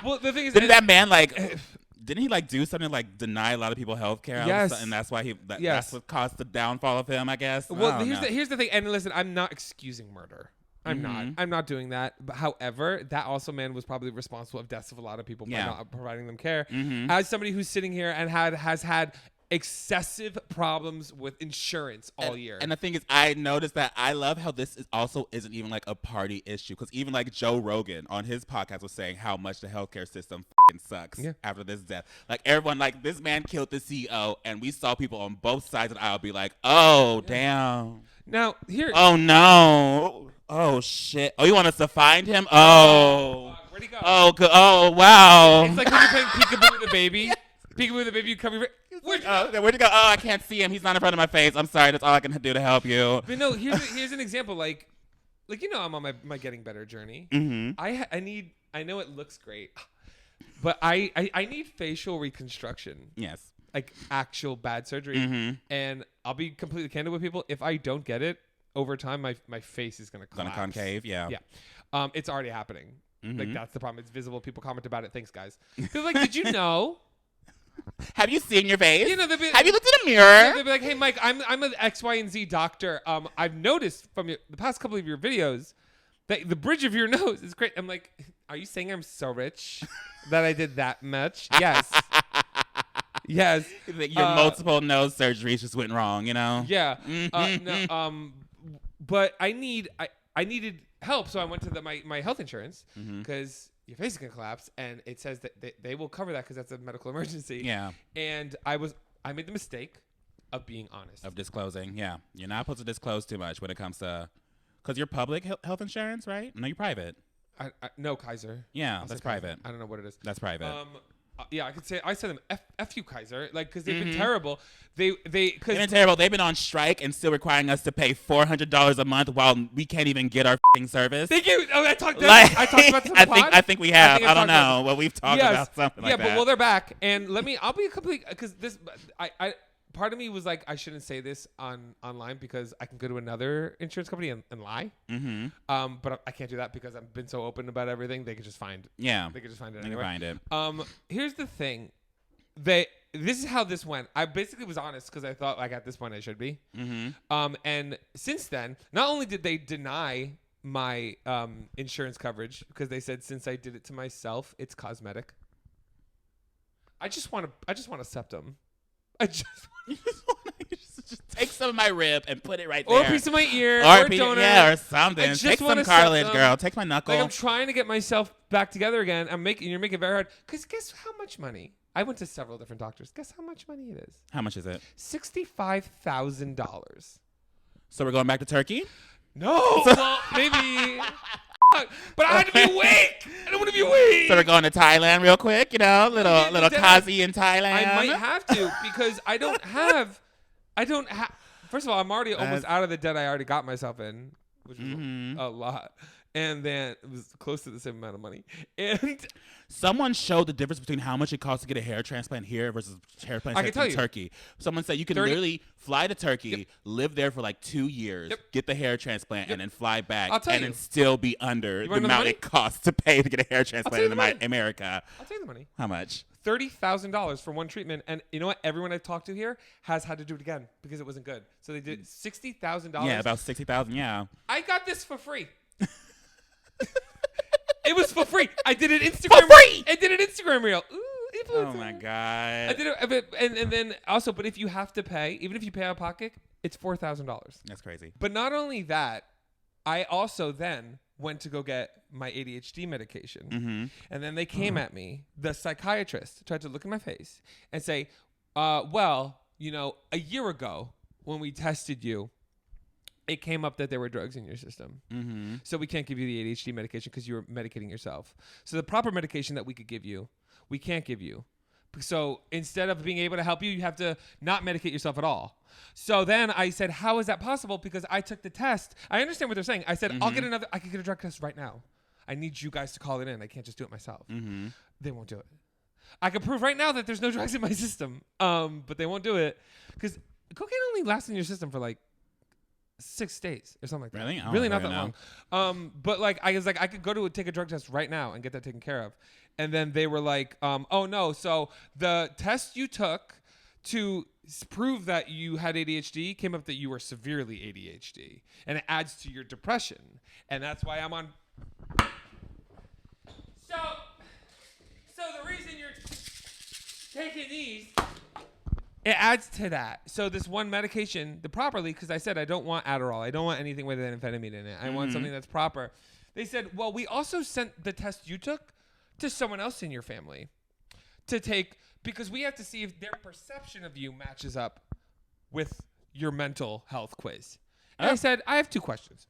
Speaker 1: Well, the thing is,
Speaker 2: Didn't that man like? Didn't he like do something like deny a lot of people health care?
Speaker 1: Yes.
Speaker 2: And that's why
Speaker 1: Yes.
Speaker 2: that's what caused the downfall of him, I guess. I
Speaker 1: well,
Speaker 2: don't
Speaker 1: here's
Speaker 2: know.
Speaker 1: here's the thing. And listen, I'm not excusing murder. I'm
Speaker 2: Mm-hmm.
Speaker 1: not doing that. But however, that also man was probably responsible of deaths of a lot of people by
Speaker 2: Yeah.
Speaker 1: not providing them care.
Speaker 2: Mm-hmm.
Speaker 1: As somebody who's sitting here and has had excessive problems with insurance all year.
Speaker 2: And the thing is, I noticed that I love how this isn't even like a party issue, because even like Joe Rogan on his podcast was saying how much the healthcare system sucks after this death. Like everyone, like this man killed the CEO, and we saw people on both sides of the aisle be like, "Oh damn,
Speaker 1: Now here,
Speaker 2: oh no, oh shit, oh you want us to find him? Oh,
Speaker 1: where'd he go?
Speaker 2: oh good, oh wow."
Speaker 1: It's like when you're playing Peekaboo with the baby. Peekaboo with the baby, you cover your. Where'd you go?
Speaker 2: Where'd you go? Oh, I can't see him. He's not in front of my face. I'm sorry. That's all I can do to help you.
Speaker 1: But no, here's an example. Like I'm on my getting better journey.
Speaker 2: Mm-hmm.
Speaker 1: I know it looks great, but I need facial reconstruction.
Speaker 2: Yes.
Speaker 1: Like actual bad surgery.
Speaker 2: Mm-hmm.
Speaker 1: And I'll be completely candid with people. If I don't get it over time, my face is gonna collapse.
Speaker 2: Gonna concave. Yeah.
Speaker 1: Yeah. It's already happening.
Speaker 2: Mm-hmm.
Speaker 1: Like that's the problem. It's visible. People comment about it. Thanks, guys. People are like, did you know?
Speaker 2: Have you seen your face?
Speaker 1: You know, they'll be-
Speaker 2: have you looked in a mirror?
Speaker 1: They'll be like, hey, Mike, I'm an X, Y, and Z doctor. I've noticed from the past couple of your videos that the bridge of your nose is great. I'm like, are you saying I'm so rich that I did that much? Yes. Yes.
Speaker 2: Your multiple nose surgeries just went wrong,
Speaker 1: Yeah. But I needed help, so I went to my health insurance because your face is gonna collapse, and it says that they will cover that because that's a medical emergency.
Speaker 2: Yeah.
Speaker 1: And I made the mistake of being honest.
Speaker 2: Of disclosing, yeah. You're not supposed to disclose too much when it comes to, because you're public health insurance, right? No, you're private.
Speaker 1: No, Kaiser.
Speaker 2: Yeah,
Speaker 1: I'll
Speaker 2: that's
Speaker 1: say Kaiser.
Speaker 2: private.
Speaker 1: I don't know what it is.
Speaker 2: That's private.
Speaker 1: Yeah, I said them F you, Kaiser, like because they've been terrible. They've
Speaker 2: They've been terrible. They've been on strike and still requiring us to pay $400 a month while we can't even get our f***ing service.
Speaker 1: Thank you. Oh, I talked about this on the pod?
Speaker 2: I think we have.
Speaker 1: think
Speaker 2: I
Speaker 1: I've
Speaker 2: don't
Speaker 1: talked about
Speaker 2: know, but we've talked
Speaker 1: Yes.
Speaker 2: about something like
Speaker 1: yeah,
Speaker 2: that.
Speaker 1: but well, they're back, and I'll be a complete because this. I part of me was like, I shouldn't say this online because I can go to another insurance company and lie.
Speaker 2: Mm-hmm.
Speaker 1: But I can't do that because I've been so open about everything. They could just find.
Speaker 2: Yeah.
Speaker 1: They could just find it
Speaker 2: They can
Speaker 1: anyway.
Speaker 2: find it.
Speaker 1: Here's the thing. This is how this went. I basically was honest because I thought like at this point I should be.
Speaker 2: Mm-hmm.
Speaker 1: And since then, not only did they deny my insurance coverage because they said since I did it to myself, it's cosmetic. I just want a septum.
Speaker 2: You just take some of my rib and put it right
Speaker 1: Or
Speaker 2: there.
Speaker 1: a piece of my ear,
Speaker 2: or
Speaker 1: or
Speaker 2: a
Speaker 1: a
Speaker 2: piece,
Speaker 1: donor.
Speaker 2: yeah, or something.
Speaker 1: I just
Speaker 2: Take
Speaker 1: want
Speaker 2: some
Speaker 1: a
Speaker 2: cartilage,
Speaker 1: septum.
Speaker 2: girl. Take my knuckle.
Speaker 1: Like I'm trying to get myself back together again. You're making it very hard. Because guess how much money? I went to several different doctors. Guess how much money it is?
Speaker 2: How much is it?
Speaker 1: $65,000.
Speaker 2: So we're going back to Turkey?
Speaker 1: No, well maybe. But I had to be awake. I don't want to be awake.
Speaker 2: So we're going to Thailand real quick, little Kazi in Thailand.
Speaker 1: I might have to because I don't have. First of all, I'm already almost out of the debt I already got myself in, which was a lot. And then it was close to the same amount of money. And
Speaker 2: Someone showed the difference between how much it costs to get a hair transplant here versus hair transplant in Turkey. Someone said you can literally fly to Turkey, live there for like 2 years, get the hair transplant, and then fly back, and then still be under the amount it costs to pay to get a hair transplant in America.
Speaker 1: I'll tell you the money.
Speaker 2: How much?
Speaker 1: $30,000 for one treatment, and you know what? Everyone I've talked to here has had to do it again because it wasn't good. So they did $60,000.
Speaker 2: Yeah, about 60,000. Yeah.
Speaker 1: I got this for free. It was for free. I did an Instagram.
Speaker 2: For free.
Speaker 1: I did an Instagram reel. Ooh,
Speaker 2: Oh my God.
Speaker 1: I did it, and then also, but if you have to pay, even if you pay out of pocket, it's $4,000.
Speaker 2: That's crazy.
Speaker 1: But not only that, I also then went to go get my ADHD medication.
Speaker 2: Mm-hmm.
Speaker 1: And then they came at me. The psychiatrist tried to look in my face and say, well, you know, a year ago when we tested you, it came up that there were drugs in your system.
Speaker 2: Mm-hmm.
Speaker 1: So we can't give you the ADHD medication because you were medicating yourself. So the proper medication that we could give you, we can't give you. So instead of being able to help you, you have to not medicate yourself at all. So then I said, how is that possible? Because I took the test. I understand what they're saying. I said, I could get a drug test right now. I need you guys to call it in. I can't just do it myself.
Speaker 2: Mm-hmm.
Speaker 1: They won't do it. I can prove right now that there's no drugs in my system. But they won't do it because cocaine only lasts in your system for like 6 days or something like that.
Speaker 2: Really?
Speaker 1: Really not that long. But like I was like, I could go to take a drug test right now and get that taken care of. And then they were like, oh no, so the test you took to prove that you had ADHD came up that you were severely ADHD, and it adds to your depression, and that's why I'm on. So the reason you're taking these, it adds to that. So this one medication, the properly, because I said I don't want Adderall, I don't want anything with amphetamine in it. I want something that's proper. They said, well, we also sent the test you took to someone else in your family to take, because we have to see if their perception of you matches up with your mental health quiz. And I said, I have 2 questions.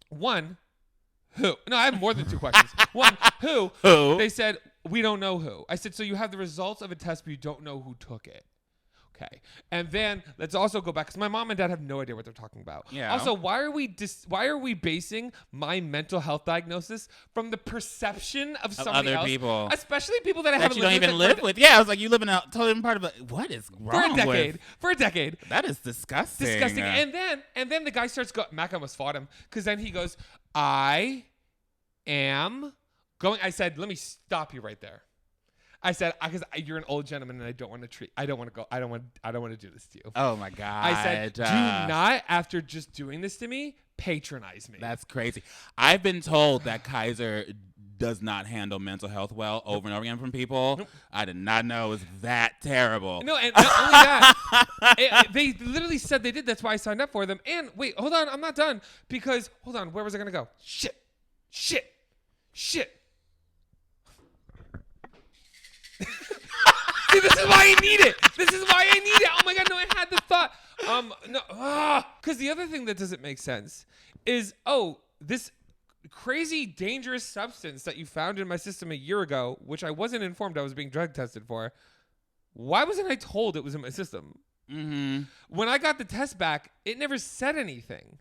Speaker 1: One, who? No, I have more than 2 questions. One, who?
Speaker 2: Who?
Speaker 1: They said, we don't know who. I said, so you have the results of a test, but you don't know who took it. Okay. And then let's also go back, because my mom and dad have no idea what they're talking about.
Speaker 2: Yeah.
Speaker 1: Also, why are we basing my mental health diagnosis from the perception of somebody
Speaker 2: other
Speaker 1: else?
Speaker 2: people.
Speaker 1: Especially people that I
Speaker 2: That
Speaker 1: haven't
Speaker 2: you don't
Speaker 1: lived
Speaker 2: even
Speaker 1: with
Speaker 2: live with. Yeah, I was like, you live in a totally different part of it. What is wrong
Speaker 1: for a decade.
Speaker 2: That is disgusting.
Speaker 1: Disgusting. And then the guy starts going. Mac almost fought him because then he goes, I am going. I said, let me stop you right there. I said, because you're an old gentleman and I don't want to do this to you.
Speaker 2: Oh my God.
Speaker 1: I said, do not, after just doing this to me, patronize me.
Speaker 2: That's crazy. I've been told that Kaiser does not handle mental health well over and over again from people. Nope. I did not know it was that terrible.
Speaker 1: No, and not only that, they literally said they did. That's why I signed up for them. And wait, hold on, I'm not done. Because, hold on, where was I going to go? Shit. See, this is why I need it. Oh my God, no, I had the thought. Because the other thing that doesn't make sense is, this crazy dangerous substance that you found in my system a year ago, which I wasn't informed I was being drug tested for. Why wasn't I told it was in my system?
Speaker 2: Mm-hmm.
Speaker 1: When I got the test back, it never said anything.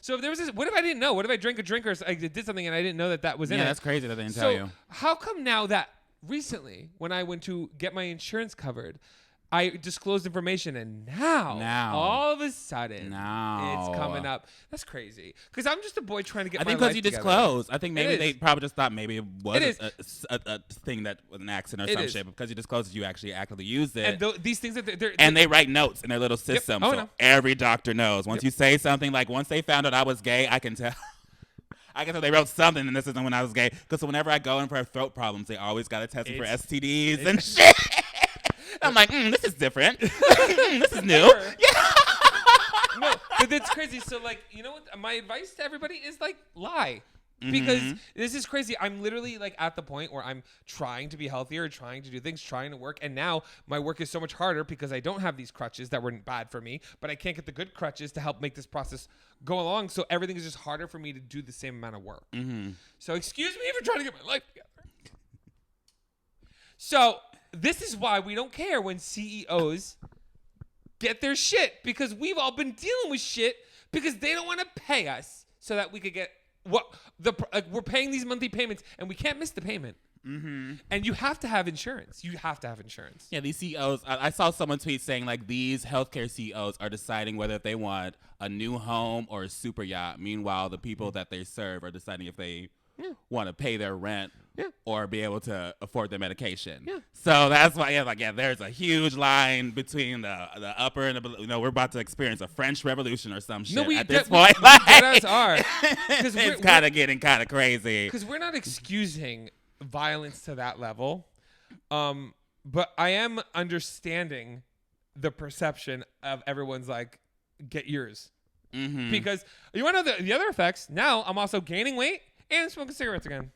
Speaker 1: So if there was this, what if I didn't know? What if I drank a drink or I did something and I didn't know that was in it?
Speaker 2: Yeah, that's crazy that they didn't tell you.
Speaker 1: How come now that recently, when I went to get my insurance covered, I disclosed information, and now all of a sudden, it's coming up. That's crazy. Because I'm just a boy trying to get my life together.
Speaker 2: I think because you disclosed. I think maybe they probably just thought maybe it was a thing that was an accident or some shit. But because you disclosed, you actually actively used it.
Speaker 1: And these things that
Speaker 2: and they write notes in their little system.
Speaker 1: Yep.
Speaker 2: So every doctor knows. Once you say something, like once they found out I was gay, I can tell. I can tell they wrote something in the system when I was gay. Because whenever I go in for throat problems, they always got to test me for STDs and shit. I'm like, this is different. This is new. Yeah.
Speaker 1: No, but it's crazy. So, like, you know what? My advice to everybody is, like, lie. Because this is crazy. I'm literally, like, at the point where I'm trying to be healthier, trying to do things, trying to work. And now my work is so much harder because I don't have these crutches that were bad for me. But I can't get the good crutches to help make this process go along. So everything is just harder for me to do the same amount of work. So excuse me for trying to get my life together. So this is why we don't care when CEOs get their shit, because we've all been dealing with shit because they don't want to pay us so that we could get we're paying these monthly payments and we can't miss the payment. And you have to have insurance.
Speaker 2: Yeah, these CEOs. I saw someone tweet saying like these healthcare CEOs are deciding whether if they want a new home or a super yacht. Meanwhile, the people that they serve are deciding if they want to pay their rent or be able to afford their medication.
Speaker 1: Yeah.
Speaker 2: So that's why, there's a huge line between the upper and the below. We're about to experience a French Revolution or some shit at this point.
Speaker 1: We dead ass are.
Speaker 2: It's kind of getting kind of crazy.
Speaker 1: Because we're not excusing violence to that level. But I am understanding the perception of everyone's like, get yours.
Speaker 2: Mm-hmm.
Speaker 1: Because you want to know the other effects? Now I'm also gaining weight and smoking cigarettes again.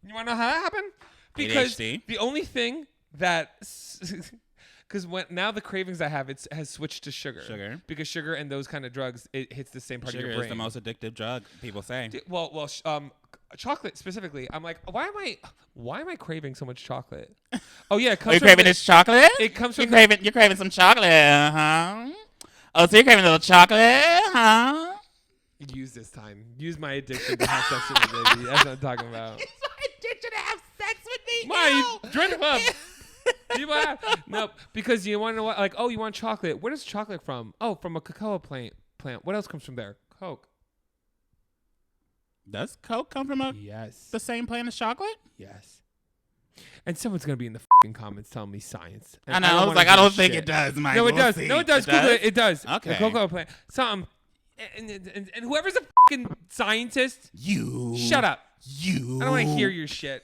Speaker 1: You want to know how that happened? Because
Speaker 2: ADHD.
Speaker 1: the only thing that... Because now the cravings I have, has switched to sugar.
Speaker 2: Sugar.
Speaker 1: Because sugar and those kind of drugs, it hits the same part
Speaker 2: Sugar
Speaker 1: of your brain.
Speaker 2: is the most addictive drug, people say.
Speaker 1: Chocolate specifically. I'm like, why am I craving so much chocolate? Oh yeah, it comes
Speaker 2: Are you
Speaker 1: from
Speaker 2: craving this chocolate?
Speaker 1: It comes from
Speaker 2: You're craving some chocolate, huh? Oh, so you're craving a little chocolate, huh?
Speaker 1: Use this time. Use my addiction to have sex with me, baby. That's what I'm talking about.
Speaker 2: It's my addiction to have sex with me.
Speaker 1: Why? You join the club. No, because you want to know what? Like, oh, you want chocolate? Where does chocolate from? Oh, from a cacao plant. What else comes from there? Coke.
Speaker 2: Does Coke come from the same plant as chocolate?
Speaker 1: Yes. And someone's gonna be in the fucking comments telling me science. And
Speaker 2: I know. I was like, I don't think it does, Mike.
Speaker 1: No, it does.
Speaker 2: See.
Speaker 1: No, it does. Google it. It does.
Speaker 2: Okay.
Speaker 1: The cocoa plant. Something. And whoever's a fucking scientist,
Speaker 2: you
Speaker 1: shut up.
Speaker 2: You.
Speaker 1: I don't want to hear your shit.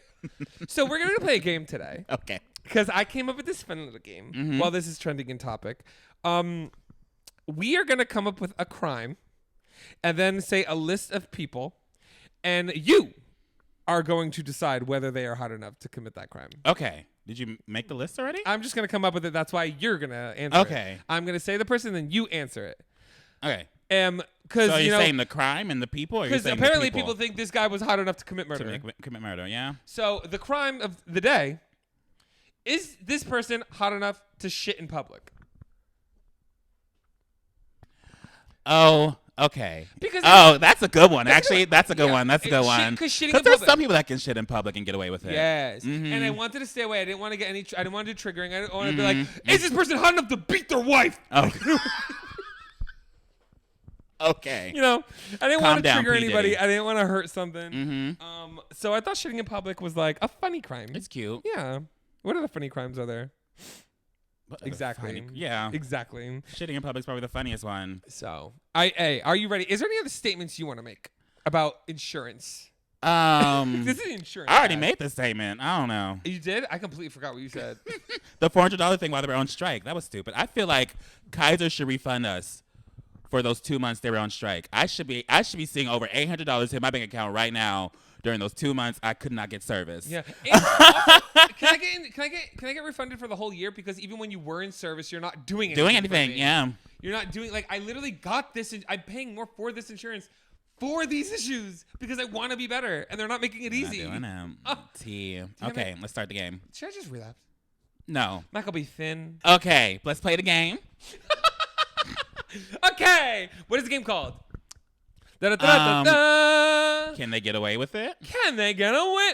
Speaker 1: So we're gonna play a game today.
Speaker 2: Okay.
Speaker 1: Because I came up with this fun little game while this is trending in topic. We are gonna come up with a crime, and then say a list of people, and you are going to decide whether they are hot enough to commit that crime.
Speaker 2: Okay. Did you make the list already?
Speaker 1: I'm just going to come up with it. That's why you're going to answer it.
Speaker 2: Okay.
Speaker 1: I'm going to say the person, then you answer it.
Speaker 2: Okay.
Speaker 1: Cause,
Speaker 2: so you're saying the crime and the people?
Speaker 1: Because apparently people think this guy was hot enough to commit murder.
Speaker 2: Commit murder, yeah.
Speaker 1: So the crime of the day, is this person hot enough to shit in public?
Speaker 2: Oh, okay.
Speaker 1: Because
Speaker 2: that's a good one. Actually, that's a good one. That's a good one.
Speaker 1: Because
Speaker 2: there's some people that can shit in public and get away with it.
Speaker 1: Yes.
Speaker 2: Mm-hmm.
Speaker 1: And I wanted to stay away. I didn't want to get any. I didn't want to do triggering. I didn't want to be like, is this person hot enough to beat their wife?
Speaker 2: Oh. Okay.
Speaker 1: You know, I didn't want to
Speaker 2: down,
Speaker 1: trigger
Speaker 2: P.
Speaker 1: anybody.
Speaker 2: Diddy.
Speaker 1: I didn't want to hurt something.
Speaker 2: Mm-hmm.
Speaker 1: So I thought shitting in public was like a funny crime.
Speaker 2: It's cute.
Speaker 1: Yeah. What other funny crimes are there?
Speaker 2: Exactly. Yeah.
Speaker 1: Exactly.
Speaker 2: Shitting in public is probably the funniest one.
Speaker 1: So, are you ready? Is there any other statements you want to make about insurance? This is insurance.
Speaker 2: I already made the statement. I don't know.
Speaker 1: You did? I completely forgot what you said.
Speaker 2: The $400 thing while they were on strike. That was stupid. I feel like Kaiser should refund us for those 2 months they were on strike. I should be seeing over $800 hit my bank account right now. During those 2 months, I could not get service.
Speaker 1: Yeah. Also, can I get refunded for the whole year? Because even when you were in service, you're not doing anything.
Speaker 2: Yeah.
Speaker 1: You're not doing I literally got this. I'm paying more for this insurance for these issues because I want to be better, and they're not making it easy.
Speaker 2: Not doing it. Okay, let's start the game.
Speaker 1: Should I just relapse?
Speaker 2: No.
Speaker 1: Michael be thin.
Speaker 2: Okay, let's play the game.
Speaker 1: Okay, what is the game called?
Speaker 2: Can they get away with it?
Speaker 1: Can they get away?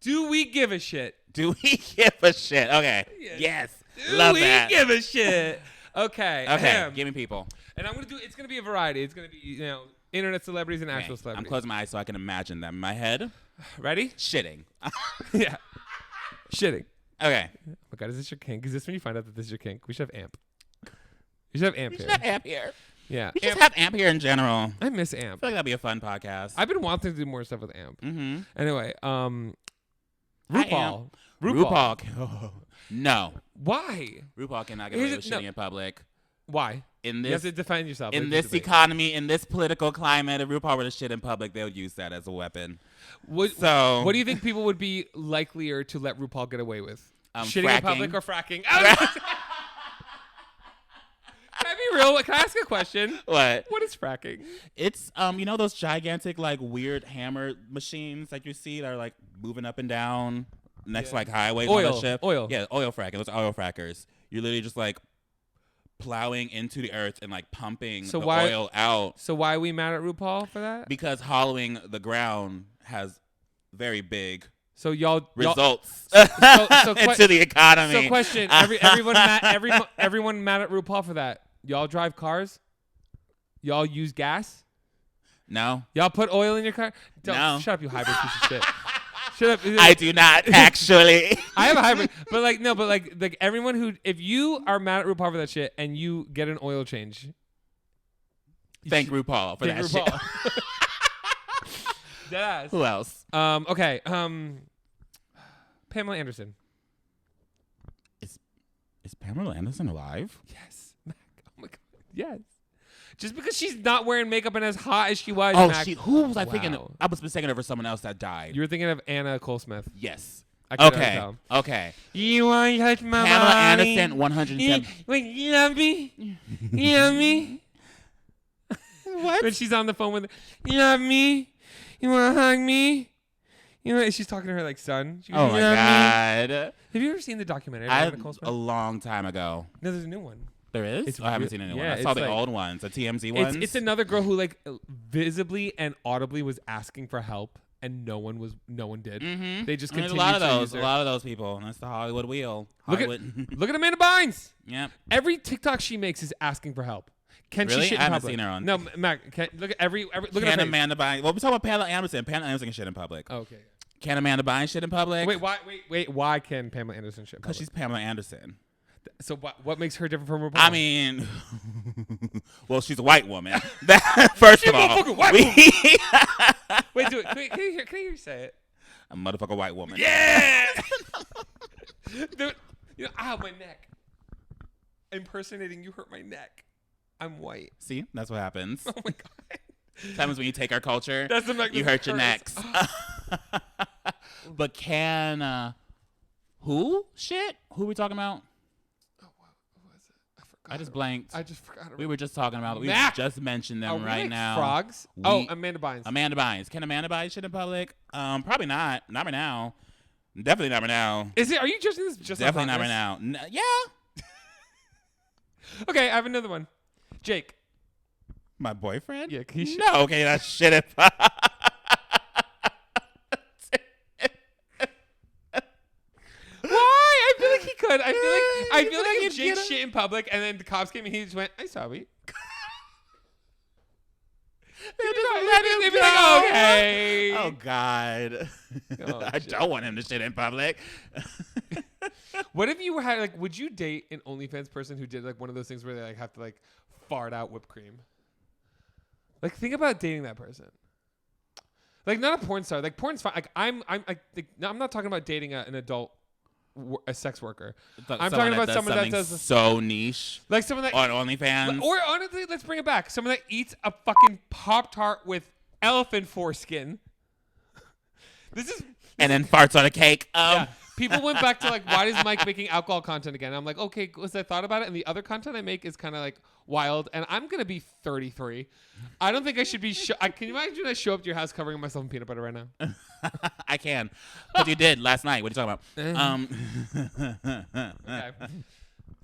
Speaker 1: Do we give a shit?
Speaker 2: Do we give a shit? Okay. Yes. Love that.
Speaker 1: Do we give a shit? Okay.
Speaker 2: Okay. Give me people.
Speaker 1: And it's gonna be a variety. It's gonna be, internet celebrities and actual celebrities.
Speaker 2: I'm closing my eyes so I can imagine them in my head.
Speaker 1: Ready?
Speaker 2: Shitting.
Speaker 1: Yeah. Shitting.
Speaker 2: Okay.
Speaker 1: Oh my God, is this your kink? Is this when you find out that this is your kink? We should have amp. We should have amp
Speaker 2: We
Speaker 1: here.
Speaker 2: should have amp here.
Speaker 1: Yeah.
Speaker 2: We just have amp here in general.
Speaker 1: I miss
Speaker 2: I
Speaker 1: amp.
Speaker 2: feel like that'd be a fun podcast.
Speaker 1: I've been wanting to do more stuff with amp.
Speaker 2: Mm-hmm.
Speaker 1: Anyway,
Speaker 2: Hi,
Speaker 1: RuPaul.
Speaker 2: RuPaul. No.
Speaker 1: Why?
Speaker 2: RuPaul cannot get away with shitting in public.
Speaker 1: Why?
Speaker 2: In
Speaker 1: You have
Speaker 2: this
Speaker 1: to defend yourself.
Speaker 2: in this economy, in this political climate, if RuPaul were to shit in public, they would use that as a weapon.
Speaker 1: What do you think people would be likelier to let RuPaul get away with? Shitting in public or fracking? Can I be real? Can I ask a question?
Speaker 2: What?
Speaker 1: What is fracking?
Speaker 2: It's those gigantic weird hammer machines you see that are moving up and down next to highways on the ship.
Speaker 1: Oil.
Speaker 2: Yeah, oil fracking. Those are oil frackers. You're literally just plowing into the earth and pumping oil out.
Speaker 1: So why are we mad at RuPaul for that?
Speaker 2: Because hollowing the ground has very big
Speaker 1: so y'all
Speaker 2: results
Speaker 1: into
Speaker 2: the economy.
Speaker 1: So question: everyone mad at RuPaul for that? Y'all drive cars? Y'all use gas?
Speaker 2: No.
Speaker 1: Y'all put oil in your car?
Speaker 2: No.
Speaker 1: Shut up, you hybrid piece of shit. Shut up.
Speaker 2: I do not actually.
Speaker 1: I have a hybrid, but like no, but like everyone who, if you are mad at RuPaul for that shit and you get an oil change,
Speaker 2: Thank RuPaul for that shit.
Speaker 1: Deadass.
Speaker 2: Who else?
Speaker 1: Okay. Pamela Anderson.
Speaker 2: Is Pamela Anderson alive?
Speaker 1: Yes, Mac. Oh my god. Yes. Just because she's not wearing makeup and as hot as she was.
Speaker 2: Oh,
Speaker 1: Mac.
Speaker 2: who was I thinking?
Speaker 1: Wow.
Speaker 2: I was mistaken her for someone else that died.
Speaker 1: You were thinking of Anna Cole-Smith.
Speaker 2: Yes.
Speaker 1: I could already
Speaker 2: Okay.
Speaker 1: tell.
Speaker 2: Okay.
Speaker 1: You want to touch my
Speaker 2: Pamela
Speaker 1: body?
Speaker 2: Anderson, 107.
Speaker 1: Wait, you love me? You love me?
Speaker 2: What?
Speaker 1: When she's on the phone with, you love me? You want to hug me? You know, she's talking to her like son. She goes,
Speaker 2: Oh
Speaker 1: "You
Speaker 2: my
Speaker 1: love me?"
Speaker 2: God.
Speaker 1: Have you ever seen the documentary?
Speaker 2: I
Speaker 1: Anna Cole-Smith?
Speaker 2: a long time ago.
Speaker 1: No, there's a new one.
Speaker 2: There is?
Speaker 1: It's
Speaker 2: I haven't
Speaker 1: re-
Speaker 2: seen a new
Speaker 1: yeah,
Speaker 2: one. I saw
Speaker 1: it's
Speaker 2: the
Speaker 1: like-
Speaker 2: old ones, the TMZ ones.
Speaker 1: It's another girl who like visibly and audibly was asking for help, and no one did.
Speaker 2: Mm-hmm.
Speaker 1: They just
Speaker 2: There's
Speaker 1: continued
Speaker 2: a lot of
Speaker 1: to
Speaker 2: those.
Speaker 1: use
Speaker 2: A
Speaker 1: her.
Speaker 2: lot of those people. And that's the Hollywood wheel.
Speaker 1: Look at
Speaker 2: Hollywood.
Speaker 1: look at Amanda Bynes.
Speaker 2: Yep.
Speaker 1: Every TikTok she makes is asking for help. Can
Speaker 2: Really?
Speaker 1: she shit in
Speaker 2: I haven't
Speaker 1: public?
Speaker 2: seen her on-
Speaker 1: No, Mac. Look at every look at her
Speaker 2: Can
Speaker 1: face.
Speaker 2: Amanda Bynes? Well, we're talking about Pamela Anderson. Pamela Anderson can shit in public.
Speaker 1: Oh, okay.
Speaker 2: Can Amanda Bynes shit in public?
Speaker 1: Wait. Why can Pamela Anderson shit?
Speaker 2: Because she's Pamela Anderson.
Speaker 1: So what makes her different from RuPaul?
Speaker 2: I mean, well, she's a white woman. First
Speaker 1: She's
Speaker 2: of
Speaker 1: a
Speaker 2: all,
Speaker 1: motherfucking white
Speaker 2: woman.
Speaker 1: wait, do it. Can you hear you say it?
Speaker 2: A motherfucking white woman.
Speaker 1: Yeah. Dude, ow, my neck. Impersonating you hurt my neck. I'm white.
Speaker 2: See, that's what happens.
Speaker 1: Oh my god.
Speaker 2: Happens when you take our culture.
Speaker 1: That's the
Speaker 2: you hurt your necks. But can who shit? Who are we talking about?
Speaker 1: What was it? I forgot.
Speaker 2: I just blanked.
Speaker 1: I just forgot.
Speaker 2: We were just talking about. We
Speaker 1: Mac!
Speaker 2: just mentioned them
Speaker 1: Are we
Speaker 2: right
Speaker 1: like
Speaker 2: now.
Speaker 1: Frogs. Amanda Bynes.
Speaker 2: Amanda Bynes. Can Amanda Bynes shit in public? Probably not. Not right now. Definitely not right now.
Speaker 1: Is it? Are you judging this just?
Speaker 2: Definitely
Speaker 1: on
Speaker 2: not right
Speaker 1: hotness?
Speaker 2: now. Yeah.
Speaker 1: Okay, I have another one. Jake.
Speaker 2: My boyfriend?
Speaker 1: Yeah, he should.
Speaker 2: No, okay, that's shit in public.
Speaker 1: Why? I feel like he could. I feel like if
Speaker 2: could
Speaker 1: Jake
Speaker 2: get
Speaker 1: shit in public and then the cops came and he just went, "I'm sorry." They'd be like, "Oh, okay."
Speaker 2: Oh God.
Speaker 1: Oh,
Speaker 2: I
Speaker 1: shit.
Speaker 2: don't want him to shit in public.
Speaker 1: What if you had like? Would you date an OnlyFans person who did like one of those things where they like have to like fart out whipped cream? Like, think about dating that person. Like, not a porn star. Like, porn's fine. Like, I'm not talking about dating an adult, a sex worker. I'm talking about someone that does
Speaker 2: so niche,
Speaker 1: like someone that
Speaker 2: on OnlyFans.
Speaker 1: or honestly, let's bring it back. Someone that eats a fucking Pop-Tart with elephant foreskin.
Speaker 2: And then farts on a cake.
Speaker 1: Yeah. People went back to like, why is Mike making alcohol content again? I'm like, okay, because I thought about it, and the other content I make is kind of like wild, and I'm gonna be 33. I don't think I should be. Can you imagine I show up to your house covering myself in peanut butter right now?
Speaker 2: I can, but you did last night. What are you talking about?
Speaker 1: Okay.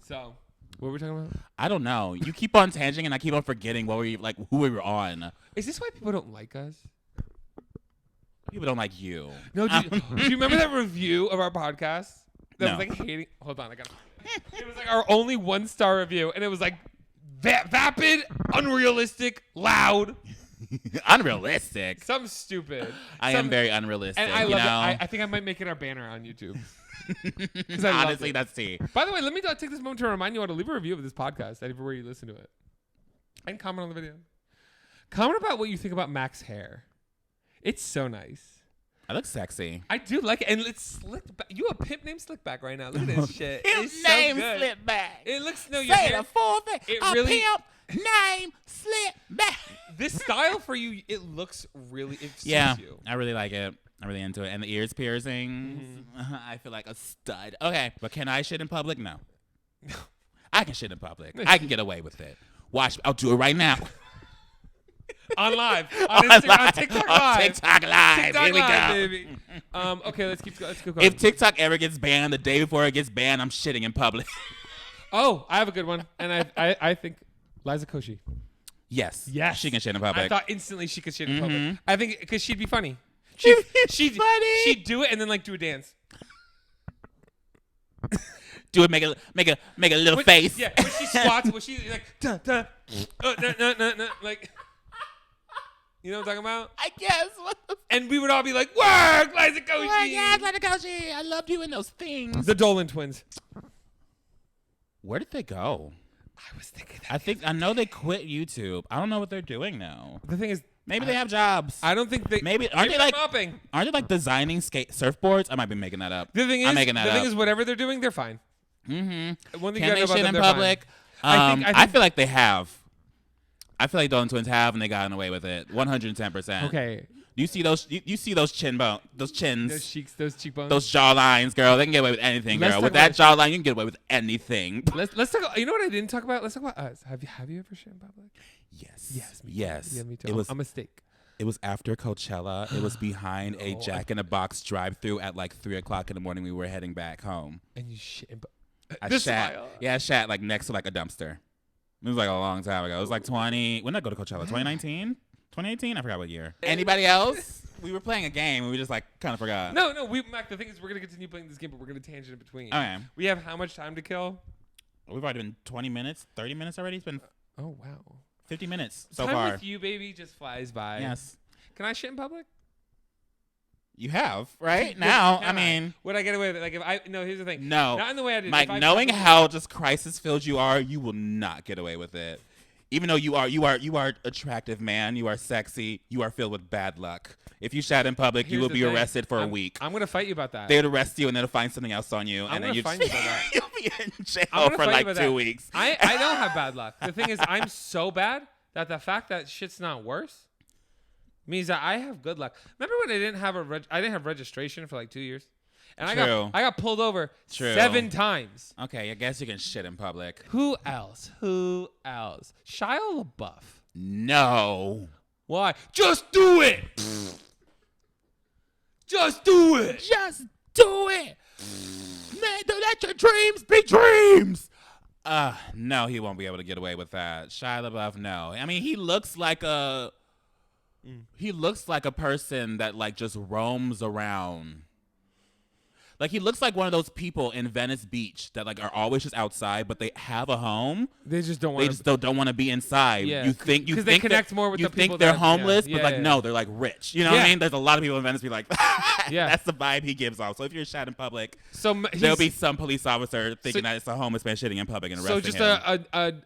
Speaker 1: So, what were we talking about?
Speaker 2: I don't know. You keep on tanging, and I keep on forgetting what we like, who we were on.
Speaker 1: Is this why people don't like us?
Speaker 2: People don't like you.
Speaker 1: No, do you remember that review of our podcast? That
Speaker 2: No.
Speaker 1: was like hating. Hold on, I got it. It was like our only 1-star review, and it was like vapid, unrealistic, loud,
Speaker 2: Unrealistic.
Speaker 1: something stupid.
Speaker 2: I am very unrealistic.
Speaker 1: And I
Speaker 2: you
Speaker 1: love
Speaker 2: know?
Speaker 1: it. I think I might make it our banner on YouTube. 'Cause I loved
Speaker 2: Honestly,
Speaker 1: it.
Speaker 2: that's tea.
Speaker 1: By the way, let me take this moment to remind you all to leave a review of this podcast everywhere you listen to it, and comment on the video. Comment about what you think about Mac's hair. It's so nice.
Speaker 2: I look sexy.
Speaker 1: I do like it, and it's slicked back. You a pimp named Slickback right now. Look at this shit.
Speaker 2: His
Speaker 1: It's so
Speaker 2: name
Speaker 1: good.
Speaker 2: Slipback.
Speaker 1: It looks your
Speaker 2: Say
Speaker 1: hair.
Speaker 2: the full thing.
Speaker 1: It
Speaker 2: A
Speaker 1: really-
Speaker 2: pimp name Slipback.
Speaker 1: This style for you, it looks really. It suits
Speaker 2: Yeah,
Speaker 1: you.
Speaker 2: I really like it. I'm really into it. And the ears piercings. I feel like a stud. Okay, but can I shit in public? No. I can shit in public. I can get away with it. Watch. I'll do it right now.
Speaker 1: On live, on Instagram, on TikTok
Speaker 2: On
Speaker 1: live.
Speaker 2: TikTok live.
Speaker 1: TikTok
Speaker 2: Here we
Speaker 1: live,
Speaker 2: go.
Speaker 1: baby. Okay, let's go going.
Speaker 2: If TikTok ever gets banned, the day before it gets banned, I'm shitting in public.
Speaker 1: Oh, I have a good one, and I think Liza Koshy.
Speaker 2: Yes.
Speaker 1: Yes,
Speaker 2: She can shit in public.
Speaker 1: I thought instantly she could shit in public. I think because she'd be funny.
Speaker 2: She'd
Speaker 1: Funny. She'd do it and then like do a dance.
Speaker 2: do it. Make a little face.
Speaker 1: Yeah, when she squats, when she's like, duh, duh, nah, like, you know what I'm talking about?
Speaker 2: I guess. What the
Speaker 1: And we would all be like, work, Liza Koshy.
Speaker 2: Oh, yeah, Liza Koshy. I loved you in those things.
Speaker 1: The Dolan twins.
Speaker 2: Where did they go?
Speaker 1: I was thinking that.
Speaker 2: I know they quit YouTube. I don't know what they're doing now.
Speaker 1: The thing is,
Speaker 2: Maybe they have jobs.
Speaker 1: I don't think they.
Speaker 2: Maybe aren't they like
Speaker 1: mopping?
Speaker 2: Aren't they like designing surfboards? I might be making that up.
Speaker 1: The thing is,
Speaker 2: I'm making that
Speaker 1: the
Speaker 2: up.
Speaker 1: thing is, whatever they're doing, they're fine.
Speaker 2: Mm-hmm.
Speaker 1: One thing
Speaker 2: Can
Speaker 1: you
Speaker 2: they
Speaker 1: gotta know
Speaker 2: shit
Speaker 1: about
Speaker 2: in
Speaker 1: them, they're
Speaker 2: public?
Speaker 1: fine.
Speaker 2: I feel like they have. I feel like Dolan twins have, and they gotten away with it. 110%.
Speaker 1: Okay.
Speaker 2: You see those? You see those chins,
Speaker 1: Those cheeks, those cheekbones,
Speaker 2: those jawlines, girl. They can get away with anything,
Speaker 1: Let's
Speaker 2: girl.
Speaker 1: talk
Speaker 2: With that
Speaker 1: about
Speaker 2: jawline, you can get away with anything.
Speaker 1: Let's talk. You know what I didn't talk about? Let's talk about us. Have you ever shit in public?
Speaker 2: Yes.
Speaker 1: Yes. Me
Speaker 2: Yes.
Speaker 1: Too. Yeah, me too.
Speaker 2: It was
Speaker 1: a mistake.
Speaker 2: It was after Coachella. It was behind a Jack in the Box drive-through at like 3:00 in the morning. We were heading back home.
Speaker 1: And you shit in
Speaker 2: I shat like next to like a dumpster. It was like a long time ago. It was like 20. When did I go to Coachella? 2019? 2018? I forgot what year. Anybody else? We were playing a game and we just like kind of forgot.
Speaker 1: No. Mac, the thing is, we're going to continue playing this game, but we're going to tangent in between.
Speaker 2: Okay.
Speaker 1: We have how much time to kill?
Speaker 2: We've already been 20 minutes, 30 minutes already. It's been
Speaker 1: Oh, wow.
Speaker 2: 50 minutes so
Speaker 1: time
Speaker 2: far.
Speaker 1: with you, baby, just flies by.
Speaker 2: Yes.
Speaker 1: Can I shit in public?
Speaker 2: You have, right? Now, I mean.
Speaker 1: Would I get away with it? Like, if I. No, here's the thing.
Speaker 2: No.
Speaker 1: Not in the way I did.
Speaker 2: Mike, knowing how just crisis-filled you are, you will not get away with it. Even though you are attractive man, you are sexy, you are filled with bad luck. If you shat in public, you will be arrested for a week.
Speaker 1: I'm gonna fight you about that.
Speaker 2: They'd arrest you and then they'll find something else on you,
Speaker 1: I'm
Speaker 2: and then
Speaker 1: gonna fight you about that.
Speaker 2: you'll be in jail for like 2 weeks.
Speaker 1: I don't have bad luck. The thing is, I'm so bad that the fact that shit's not worse means that I have good luck. Remember when I didn't have registration for like 2 years, and
Speaker 2: True.
Speaker 1: I got pulled over
Speaker 2: True.
Speaker 1: 7 times.
Speaker 2: Okay, I guess you can shit in public.
Speaker 1: Who else? Shia LaBeouf.
Speaker 2: No.
Speaker 1: Why? Just do it. Just do it.
Speaker 2: Just do it. Man, don't let your dreams be dreams. No, he won't be able to get away with that. Shia LaBeouf, no. I mean, he looks like a person that like just roams around. Like he looks like one of those people in Venice Beach that like are always just outside, but they have a home.
Speaker 1: They just don't want.
Speaker 2: They just don't want to be inside.
Speaker 1: Yeah.
Speaker 2: You think
Speaker 1: they connect more with
Speaker 2: you
Speaker 1: the people
Speaker 2: think they're
Speaker 1: that-
Speaker 2: homeless,
Speaker 1: yeah,
Speaker 2: but like
Speaker 1: yeah.
Speaker 2: no, they're like rich. You know what I mean? There's a lot of people in Venice be like,
Speaker 1: Yeah.
Speaker 2: that's the vibe he gives off. So if you're shot in public,
Speaker 1: So
Speaker 2: there'll be some police officer thinking that it's a homeless man shitting in public and arresting
Speaker 1: just
Speaker 2: him.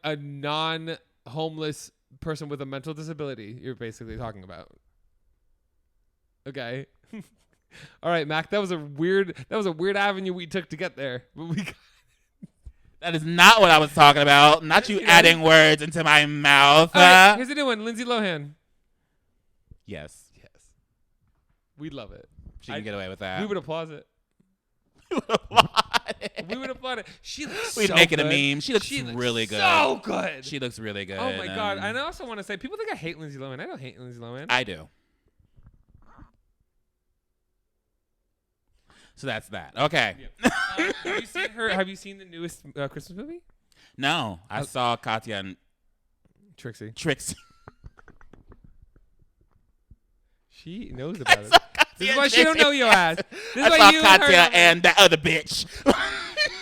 Speaker 1: a non-homeless person with a mental disability. You're basically talking about. Okay. All right, Mac. That was a weird avenue we took to get there, but we.
Speaker 2: That is not what I was talking about. Not you adding words into my mouth.
Speaker 1: All right, here's a new one. Lindsay Lohan.
Speaker 2: Yes.
Speaker 1: We'd love it.
Speaker 2: She can get away with that.
Speaker 1: We would applaud it. We would applaud it. She looks
Speaker 2: We'd
Speaker 1: so
Speaker 2: make it
Speaker 1: good.
Speaker 2: a meme. She looks really good.
Speaker 1: So good.
Speaker 2: She looks really good.
Speaker 1: Oh my god. And I also want to say, people think I hate Lindsay Lohan. I don't hate Lindsay Lohan.
Speaker 2: I do. So that's that. Okay.
Speaker 1: Have you seen the newest Christmas movie?
Speaker 2: No, I saw Katya and
Speaker 1: Trixie. She knows about it. This is why she don't know your ass. This is
Speaker 2: I
Speaker 1: why
Speaker 2: saw
Speaker 1: you
Speaker 2: Katya
Speaker 1: and her.
Speaker 2: and that other bitch.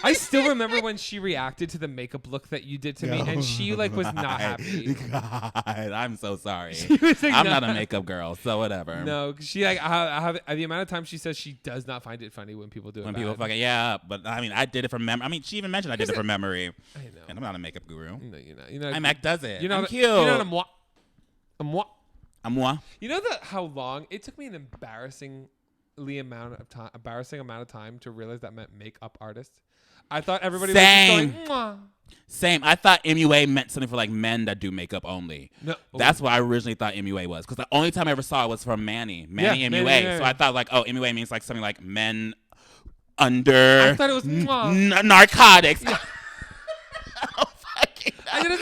Speaker 1: I still remember when she reacted to the makeup look that you did to me, and she like was not happy.
Speaker 2: God, I'm so sorry.
Speaker 1: Was, like,
Speaker 2: I'm not a makeup girl, so whatever.
Speaker 1: No, 'cause she like I have the amount of time she says she does not find it funny when people do it.
Speaker 2: When
Speaker 1: bad.
Speaker 2: people fucking but I mean, I did it from memory. I mean, she even mentioned I did it from memory.
Speaker 1: I know.
Speaker 2: And I'm not a makeup guru.
Speaker 1: No, you're not. You know,
Speaker 2: Mac does it.
Speaker 1: You know,
Speaker 2: I'm cute.
Speaker 1: You know, I'm moi.
Speaker 2: I'm moi.
Speaker 1: You know how long it took me an embarrassing amount of time to realize that meant makeup artist. I thought everybody was just going, mwah.
Speaker 2: Same. I thought MUA meant something for like men that do makeup only.
Speaker 1: No.
Speaker 2: That's what I originally thought MUA was, because the only time I ever saw it was from Manny MUA.
Speaker 1: Manny.
Speaker 2: So I thought like, oh, MUA means like something like men under
Speaker 1: I thought it was mwah.
Speaker 2: Narcotics.
Speaker 1: Yeah.
Speaker 2: Oh, fucking
Speaker 1: I could have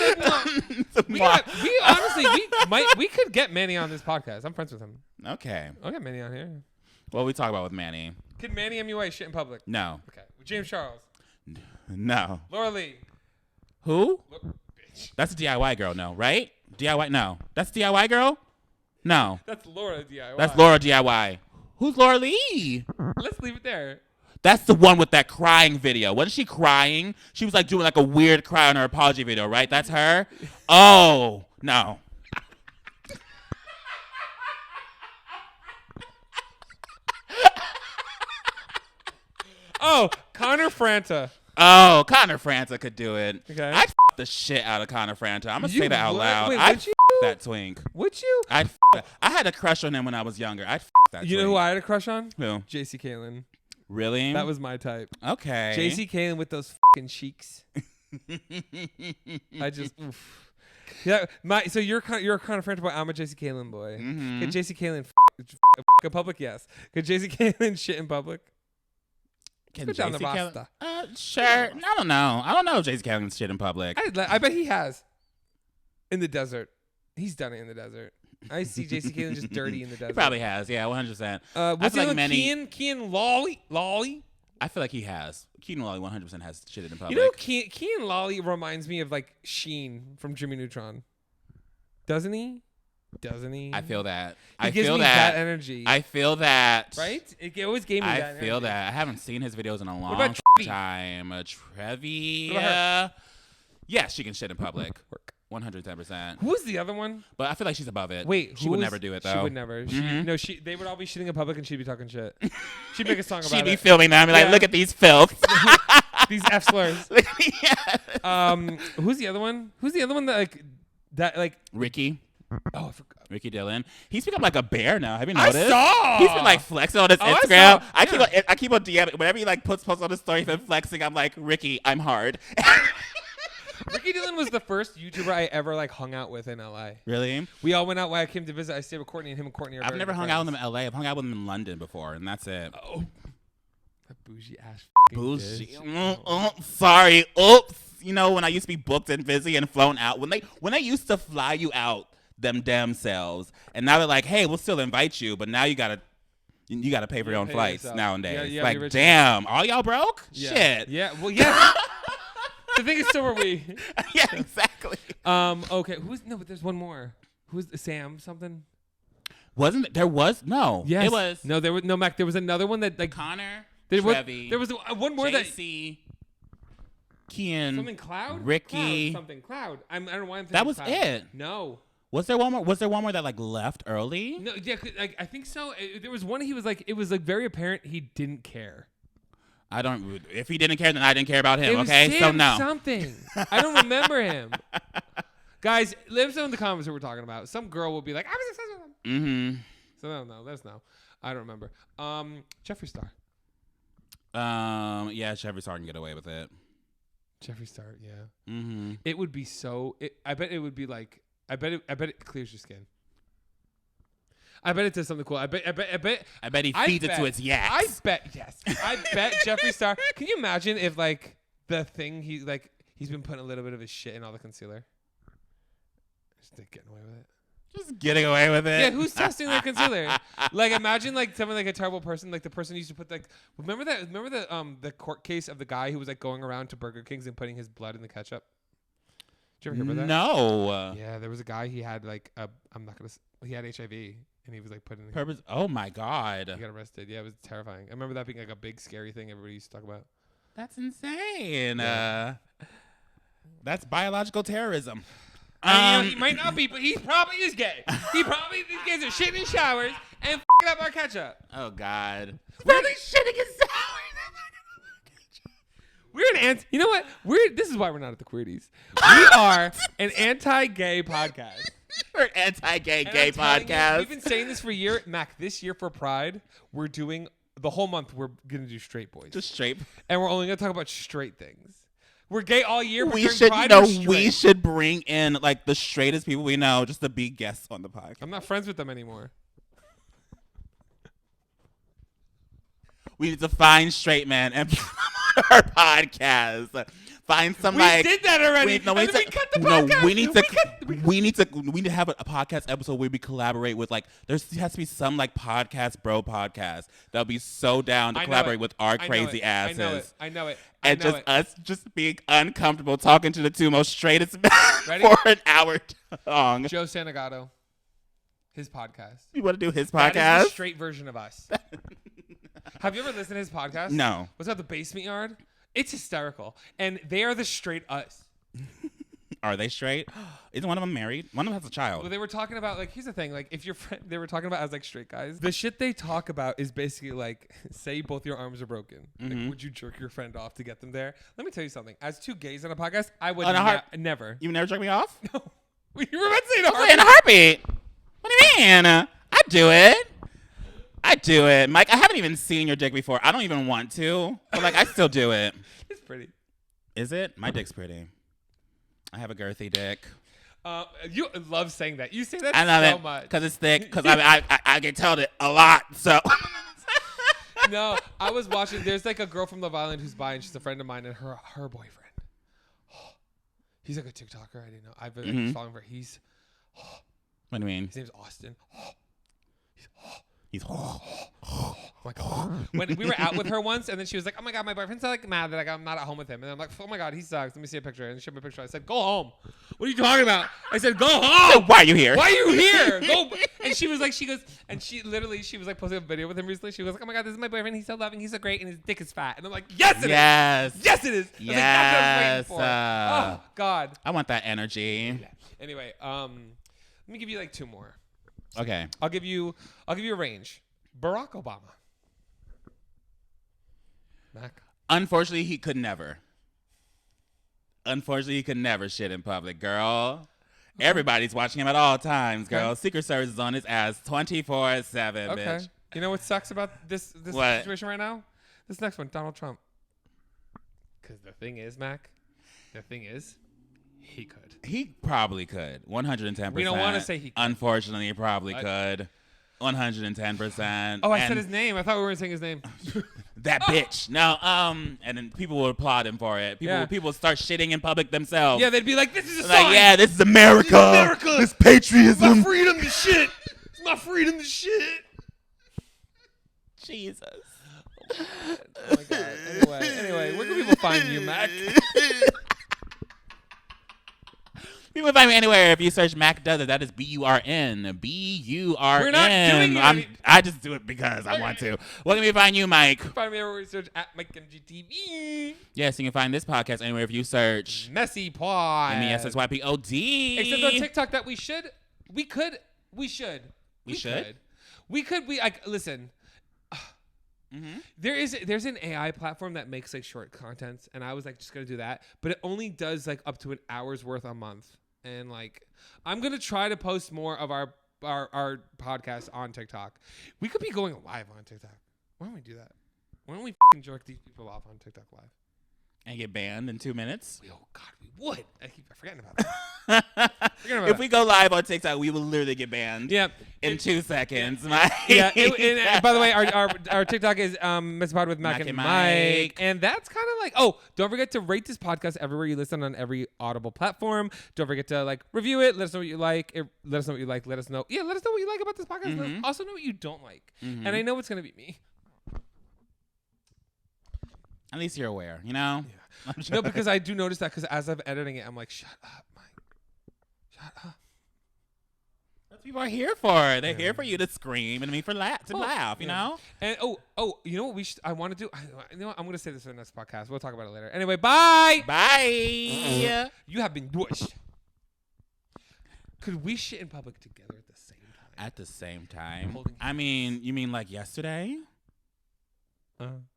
Speaker 1: said, we could get Manny on this podcast. I'm friends with him.
Speaker 2: Okay.
Speaker 1: I'll get Manny on here.
Speaker 2: What we talk about with Manny?
Speaker 1: Could Manny MUA shit in public?
Speaker 2: No.
Speaker 1: Okay. With James Charles.
Speaker 2: No.
Speaker 1: Laura Lee.
Speaker 2: Who?
Speaker 1: Bitch.
Speaker 2: That's a DIY girl, no, right? DIY, no. That's DIY girl? No.
Speaker 1: That's Laura DIY.
Speaker 2: That's Laura DIY. Who's Laura Lee?
Speaker 1: Let's leave it there.
Speaker 2: That's the one with that crying video. Wasn't she crying? She was like doing like a weird cry on her apology video, right? That's her? Oh, no.
Speaker 1: Oh, Connor Franta.
Speaker 2: Oh, Connor Franta could do it.
Speaker 1: Okay.
Speaker 2: I'd the shit out of Connor Franta. I'm gonna
Speaker 1: You
Speaker 2: say that out
Speaker 1: would?
Speaker 2: loud.
Speaker 1: Wait,
Speaker 2: I'd
Speaker 1: would you?
Speaker 2: that twink.
Speaker 1: Would you?
Speaker 2: I had a crush on him when I was younger. I'd that
Speaker 1: You
Speaker 2: twink.
Speaker 1: know who I had a crush on?
Speaker 2: Who?
Speaker 1: JC Caitlin.
Speaker 2: Really?
Speaker 1: That was my type.
Speaker 2: okay.
Speaker 1: JC Caitlin with those fucking cheeks. I just. Oof. Yeah, so you're a Connor Franta boy. I'm a JC Caitlin boy.
Speaker 2: Mhm.
Speaker 1: Could JC Caitlin in public? Yes. Could JC Caitlin shit in public?
Speaker 2: Can
Speaker 1: Let's go down the
Speaker 2: JC
Speaker 1: roster.
Speaker 2: Sure. I don't know. I don't know if JC Callion's shit in public.
Speaker 1: I bet he has. In the desert. He's done it in the desert. I see JC Caitlin just dirty in the desert.
Speaker 2: He probably has. Yeah, 100%.
Speaker 1: What's the
Speaker 2: like
Speaker 1: other
Speaker 2: many.
Speaker 1: Kean Lawley?
Speaker 2: I feel like he has. Keenan Lawley 100% has shit in public.
Speaker 1: You know, Kean Lawley reminds me of like Sheen from Jimmy Neutron. Doesn't he?
Speaker 2: I feel that.
Speaker 1: He
Speaker 2: I
Speaker 1: gives
Speaker 2: feel
Speaker 1: me that energy.
Speaker 2: I feel that.
Speaker 1: Right? It always gave me that
Speaker 2: I feel
Speaker 1: energy.
Speaker 2: that. I haven't seen his videos in a long
Speaker 1: about Trevi?
Speaker 2: time. Trevi.
Speaker 1: What about
Speaker 2: Yeah, she can shit in public.
Speaker 1: Work.
Speaker 2: 110%.
Speaker 1: Who's the other one?
Speaker 2: But I feel like she's above it.
Speaker 1: Wait,
Speaker 2: she would never do it though.
Speaker 1: She would never. No, they would all be shitting in public and she'd be talking shit. She'd make a song about
Speaker 2: She'd be
Speaker 1: it.
Speaker 2: filming them and be like,
Speaker 1: Yeah.
Speaker 2: look at these filth.
Speaker 1: These F slurs.
Speaker 2: Yeah.
Speaker 1: Who's the other one? Who's the other one that like
Speaker 2: Ricky.
Speaker 1: Oh, I forgot.
Speaker 2: Ricky Dillon. He's become like a bear now. Have you
Speaker 1: I
Speaker 2: noticed?
Speaker 1: saw.
Speaker 2: He's been like flexing on his
Speaker 1: Oh, I
Speaker 2: Instagram.
Speaker 1: saw.
Speaker 2: I keep on DMing. Whenever he like puts on his story, he's been flexing. I'm like, Ricky, I'm hard.
Speaker 1: Ricky Dillon was the first YouTuber I ever like hung out with in LA.
Speaker 2: Really?
Speaker 1: We all went out when I came to visit. I stayed with Courtney, and him and Courtney are
Speaker 2: I've
Speaker 1: very
Speaker 2: never
Speaker 1: good
Speaker 2: hung out with
Speaker 1: friends.
Speaker 2: him in LA. I've hung out with him in London before, and that's it.
Speaker 1: Oh, that bougie ass.
Speaker 2: Bougie.
Speaker 1: Bitch.
Speaker 2: Sorry. Oops. You know, when I used to be booked and busy and flown out, when they used to fly you out, them damn selves, and now they're like, hey, we'll still invite you, but now you gotta pay for your own
Speaker 1: pay
Speaker 2: flights
Speaker 1: yourself.
Speaker 2: nowadays.
Speaker 1: Yeah,
Speaker 2: like,
Speaker 1: be rich.
Speaker 2: damn, all y'all broke?
Speaker 1: Yeah.
Speaker 2: Shit.
Speaker 1: Yeah. Well, yeah. The thing is, so are we.
Speaker 2: Yeah, exactly.
Speaker 1: Okay. But there's one more. Who's Sam something?
Speaker 2: Wasn't there was no?
Speaker 1: Yes.
Speaker 2: It was
Speaker 1: No, there was no Mac. There was another one that like
Speaker 2: Connor,
Speaker 1: there was
Speaker 2: Trevi,
Speaker 1: one more that
Speaker 2: JC, Kian,
Speaker 1: something Cloud.
Speaker 2: Ricky.
Speaker 1: Cloud, something Cloud. I don't know why I'm thinking
Speaker 2: That was
Speaker 1: Cloud.
Speaker 2: it.
Speaker 1: No.
Speaker 2: Was there one more? Was there one more that like left early?
Speaker 1: No. Yeah. Like I think so. There was one. He was like. It was like very apparent he didn't care.
Speaker 2: I don't. If he didn't care, then I didn't care about him.
Speaker 1: It was
Speaker 2: Okay, so
Speaker 1: Sam
Speaker 2: no.
Speaker 1: something. I don't remember him. Guys, let us know in the comments who we're talking about. Some girl will be like, I was obsessed with him.
Speaker 2: Mm-hmm.
Speaker 1: So no, that's no. I don't remember. Jeffree Star.
Speaker 2: Yeah, Jeffree Star can get away with it.
Speaker 1: Jeffree Star. Yeah.
Speaker 2: Mm-hmm.
Speaker 1: It would be so. I bet it would be like. I bet it clears your skin. I bet it does something cool. I bet
Speaker 2: he feeds it to its yaks.
Speaker 1: I bet yes. I bet Jeffree Star. Can you imagine if like the thing he's been putting a little bit of his shit in all the concealer? Just like, getting away with it.
Speaker 2: Just getting away with it.
Speaker 1: Yeah, who's testing their concealer? Like, imagine like someone like a terrible person, like the person who used to put like. Remember the court case of the guy who was like going around to Burger Kings and putting his blood in the ketchup. Did you ever hear about that?
Speaker 2: No.
Speaker 1: Yeah, there was a guy. He had like he had HIV and he was like putting.
Speaker 2: Purpose. Oh my God.
Speaker 1: He got arrested. Yeah, it was terrifying. I remember that being like a big scary thing everybody used to talk about.
Speaker 2: That's insane.
Speaker 1: Yeah.
Speaker 2: That's biological terrorism.
Speaker 1: I mean, he might not be, but he probably is gay. These guys are shitting in showers and f***ing up our ketchup.
Speaker 2: Oh God.
Speaker 1: Probably shitting in showers. You know what? This is why we're not at the Queerties. We are an anti-gay podcast.
Speaker 2: We're an anti-gay
Speaker 1: And
Speaker 2: gay
Speaker 1: I'm telling you,
Speaker 2: podcast.
Speaker 1: we've been saying this for a year. Mac, this year for Pride, we're doing the whole month. We're gonna do straight boys,
Speaker 2: Just straight.
Speaker 1: and we're only gonna talk about straight things. We're gay all year. But
Speaker 2: We
Speaker 1: during
Speaker 2: should,
Speaker 1: Pride,
Speaker 2: you know,
Speaker 1: we're straight.
Speaker 2: we should bring in like the straightest people we know just to be guests on the podcast.
Speaker 1: I'm not friends with them anymore.
Speaker 2: We need to find straight man and put them on our podcast. Find some
Speaker 1: We did that already.
Speaker 2: We, no,
Speaker 1: And
Speaker 2: we
Speaker 1: then
Speaker 2: need
Speaker 1: we
Speaker 2: to,
Speaker 1: cut the
Speaker 2: no,
Speaker 1: podcast.
Speaker 2: we need to have a podcast episode where we collaborate with like there has to be some like podcast that'll be so down to collaborate with our crazy asses.
Speaker 1: I know it.
Speaker 2: And just us just being uncomfortable talking to the two most straightest men
Speaker 1: Ready?
Speaker 2: for an hour long.
Speaker 1: Joe Santagato, his podcast.
Speaker 2: You want to do his
Speaker 1: That is
Speaker 2: podcast?
Speaker 1: the straight version of us. Have you ever listened to his podcast?
Speaker 2: No.
Speaker 1: What's that, The Basement Yard? It's hysterical. And they are the straight us.
Speaker 2: Are they straight? Isn't one of them married? One of them has a child.
Speaker 1: Well, they were talking about like, here's the thing, like if your friend, they were talking about as like straight guys. The shit they talk about is basically like, say both your arms are broken. Like, would you jerk your friend off to get them there? Let me tell you something. As two gays on a podcast, I would never.
Speaker 2: You never jerk me off?
Speaker 1: No. You were about to say in a
Speaker 2: In
Speaker 1: heartbeat.
Speaker 2: a heartbeat. What do you mean? I do it. I do it. Mike, I haven't even seen your dick before. I don't even want to. But like, I still do it.
Speaker 1: It's pretty.
Speaker 2: Is it? My dick's pretty. I have a girthy dick.
Speaker 1: You love saying that. You say that
Speaker 2: I love
Speaker 1: so
Speaker 2: it
Speaker 1: much.
Speaker 2: because it's thick. Because I get told it a lot. So.
Speaker 1: No, I was watching. There's like a girl from Love Island who's bi, and she's a friend of mine, and her boyfriend. He's like a TikToker. I didn't know. I've been following her. He's.
Speaker 2: What do you mean?
Speaker 1: His name's Austin.
Speaker 2: He's.
Speaker 1: Oh my god! When we were out with her once, and then she was like, "Oh my god, my boyfriend's like mad that I'm not at home with him." And I'm like, "Oh my god, he sucks. Let me see a picture." And she showed me a picture. I said, "Go home." What are you talking about? I said, "Go home."
Speaker 2: Why are you here?
Speaker 1: Why are you here? Go. And she was like, she was like posting a video with him recently. She was like, "Oh my god, this is my boyfriend. He's so loving. He's so great, and his dick is fat." And I'm like, "Yes, it is. Yes, it is." I was like, that's what I was waiting for. Oh god.
Speaker 2: I want that energy.
Speaker 1: Anyway, let me give you like two more.
Speaker 2: Okay.
Speaker 1: I'll give you a range. Barack Obama. Mac.
Speaker 2: Unfortunately, he could never. Unfortunately, he could never shit in public, girl. Everybody's watching him at all times, girl.
Speaker 1: Okay.
Speaker 2: Secret Service is on his ass 24/7,
Speaker 1: Okay.
Speaker 2: bitch.
Speaker 1: You know what sucks about this
Speaker 2: What?
Speaker 1: situation right now? This next one, Donald Trump. Because the thing is, Mac, he could.
Speaker 2: He probably could. 110%.
Speaker 1: We don't wanna say he could.
Speaker 2: Unfortunately, he probably could. 110%.
Speaker 1: Oh, I said his name. I thought we weren't saying his name.
Speaker 2: That bitch. No, and then people will applaud him for it.
Speaker 1: Yeah.
Speaker 2: People start shitting in public themselves.
Speaker 1: Yeah, they'd be like, "This is a
Speaker 2: Like,
Speaker 1: sign.
Speaker 2: yeah, this is America.
Speaker 1: This is America.
Speaker 2: This patriotism.
Speaker 1: My freedom to shit. It's my freedom to shit."
Speaker 2: Jesus.
Speaker 1: Oh my god. Anyway, where can people find you, Mac?
Speaker 2: People find me anywhere if you search Mac Does It. That is BURN. BURN.
Speaker 1: We're not doing it.
Speaker 2: I just do it because I want to. Where can we find you, Mike?
Speaker 1: Find me everywhere you search at MikeMGTV.
Speaker 2: Yes, you can find this podcast anywhere if you search
Speaker 1: MessyPod.
Speaker 2: MESSYPOD.
Speaker 1: Except on TikTok that we should. Listen. There's an AI platform that makes like short contents, and I was like just gonna do that, but it only does like up to an hour's worth a month, and like I'm gonna try to post more of our podcast on TikTok. We could be going live on TikTok. Why don't we do that? Why don't we jerk these people off on TikTok live?
Speaker 2: And get banned in 2 minutes.
Speaker 1: Oh God, we would. I keep forgetting about that.
Speaker 2: If we go live on TikTok, we will literally get banned.
Speaker 1: Yeah.
Speaker 2: In 2 seconds. Mike.
Speaker 1: Yeah. By the way, our TikTok is MessyPod with Mac and Mike. And that's kind of like, oh, don't forget to rate this podcast everywhere you listen on every Audible platform. Don't forget to like review it. Let us know what you like. Let us know what you like. Let us know what you like about this podcast. Also know what you don't like. And I know it's going to be me.
Speaker 2: At least you're aware, you know?
Speaker 1: Yeah. No, because I do notice that because as I'm editing it, I'm like, shut up, Mike. Shut up.
Speaker 2: That's what people are here for. They're here for you to scream and me for laugh, you know?
Speaker 1: And you know what I want to do? You know what? I'm going to say this in the next podcast. We'll talk about it later. Anyway, bye.
Speaker 2: Bye.
Speaker 1: You have been douched. Could we shit in public together at the same time?
Speaker 2: At the same time? I mean, you mean like yesterday?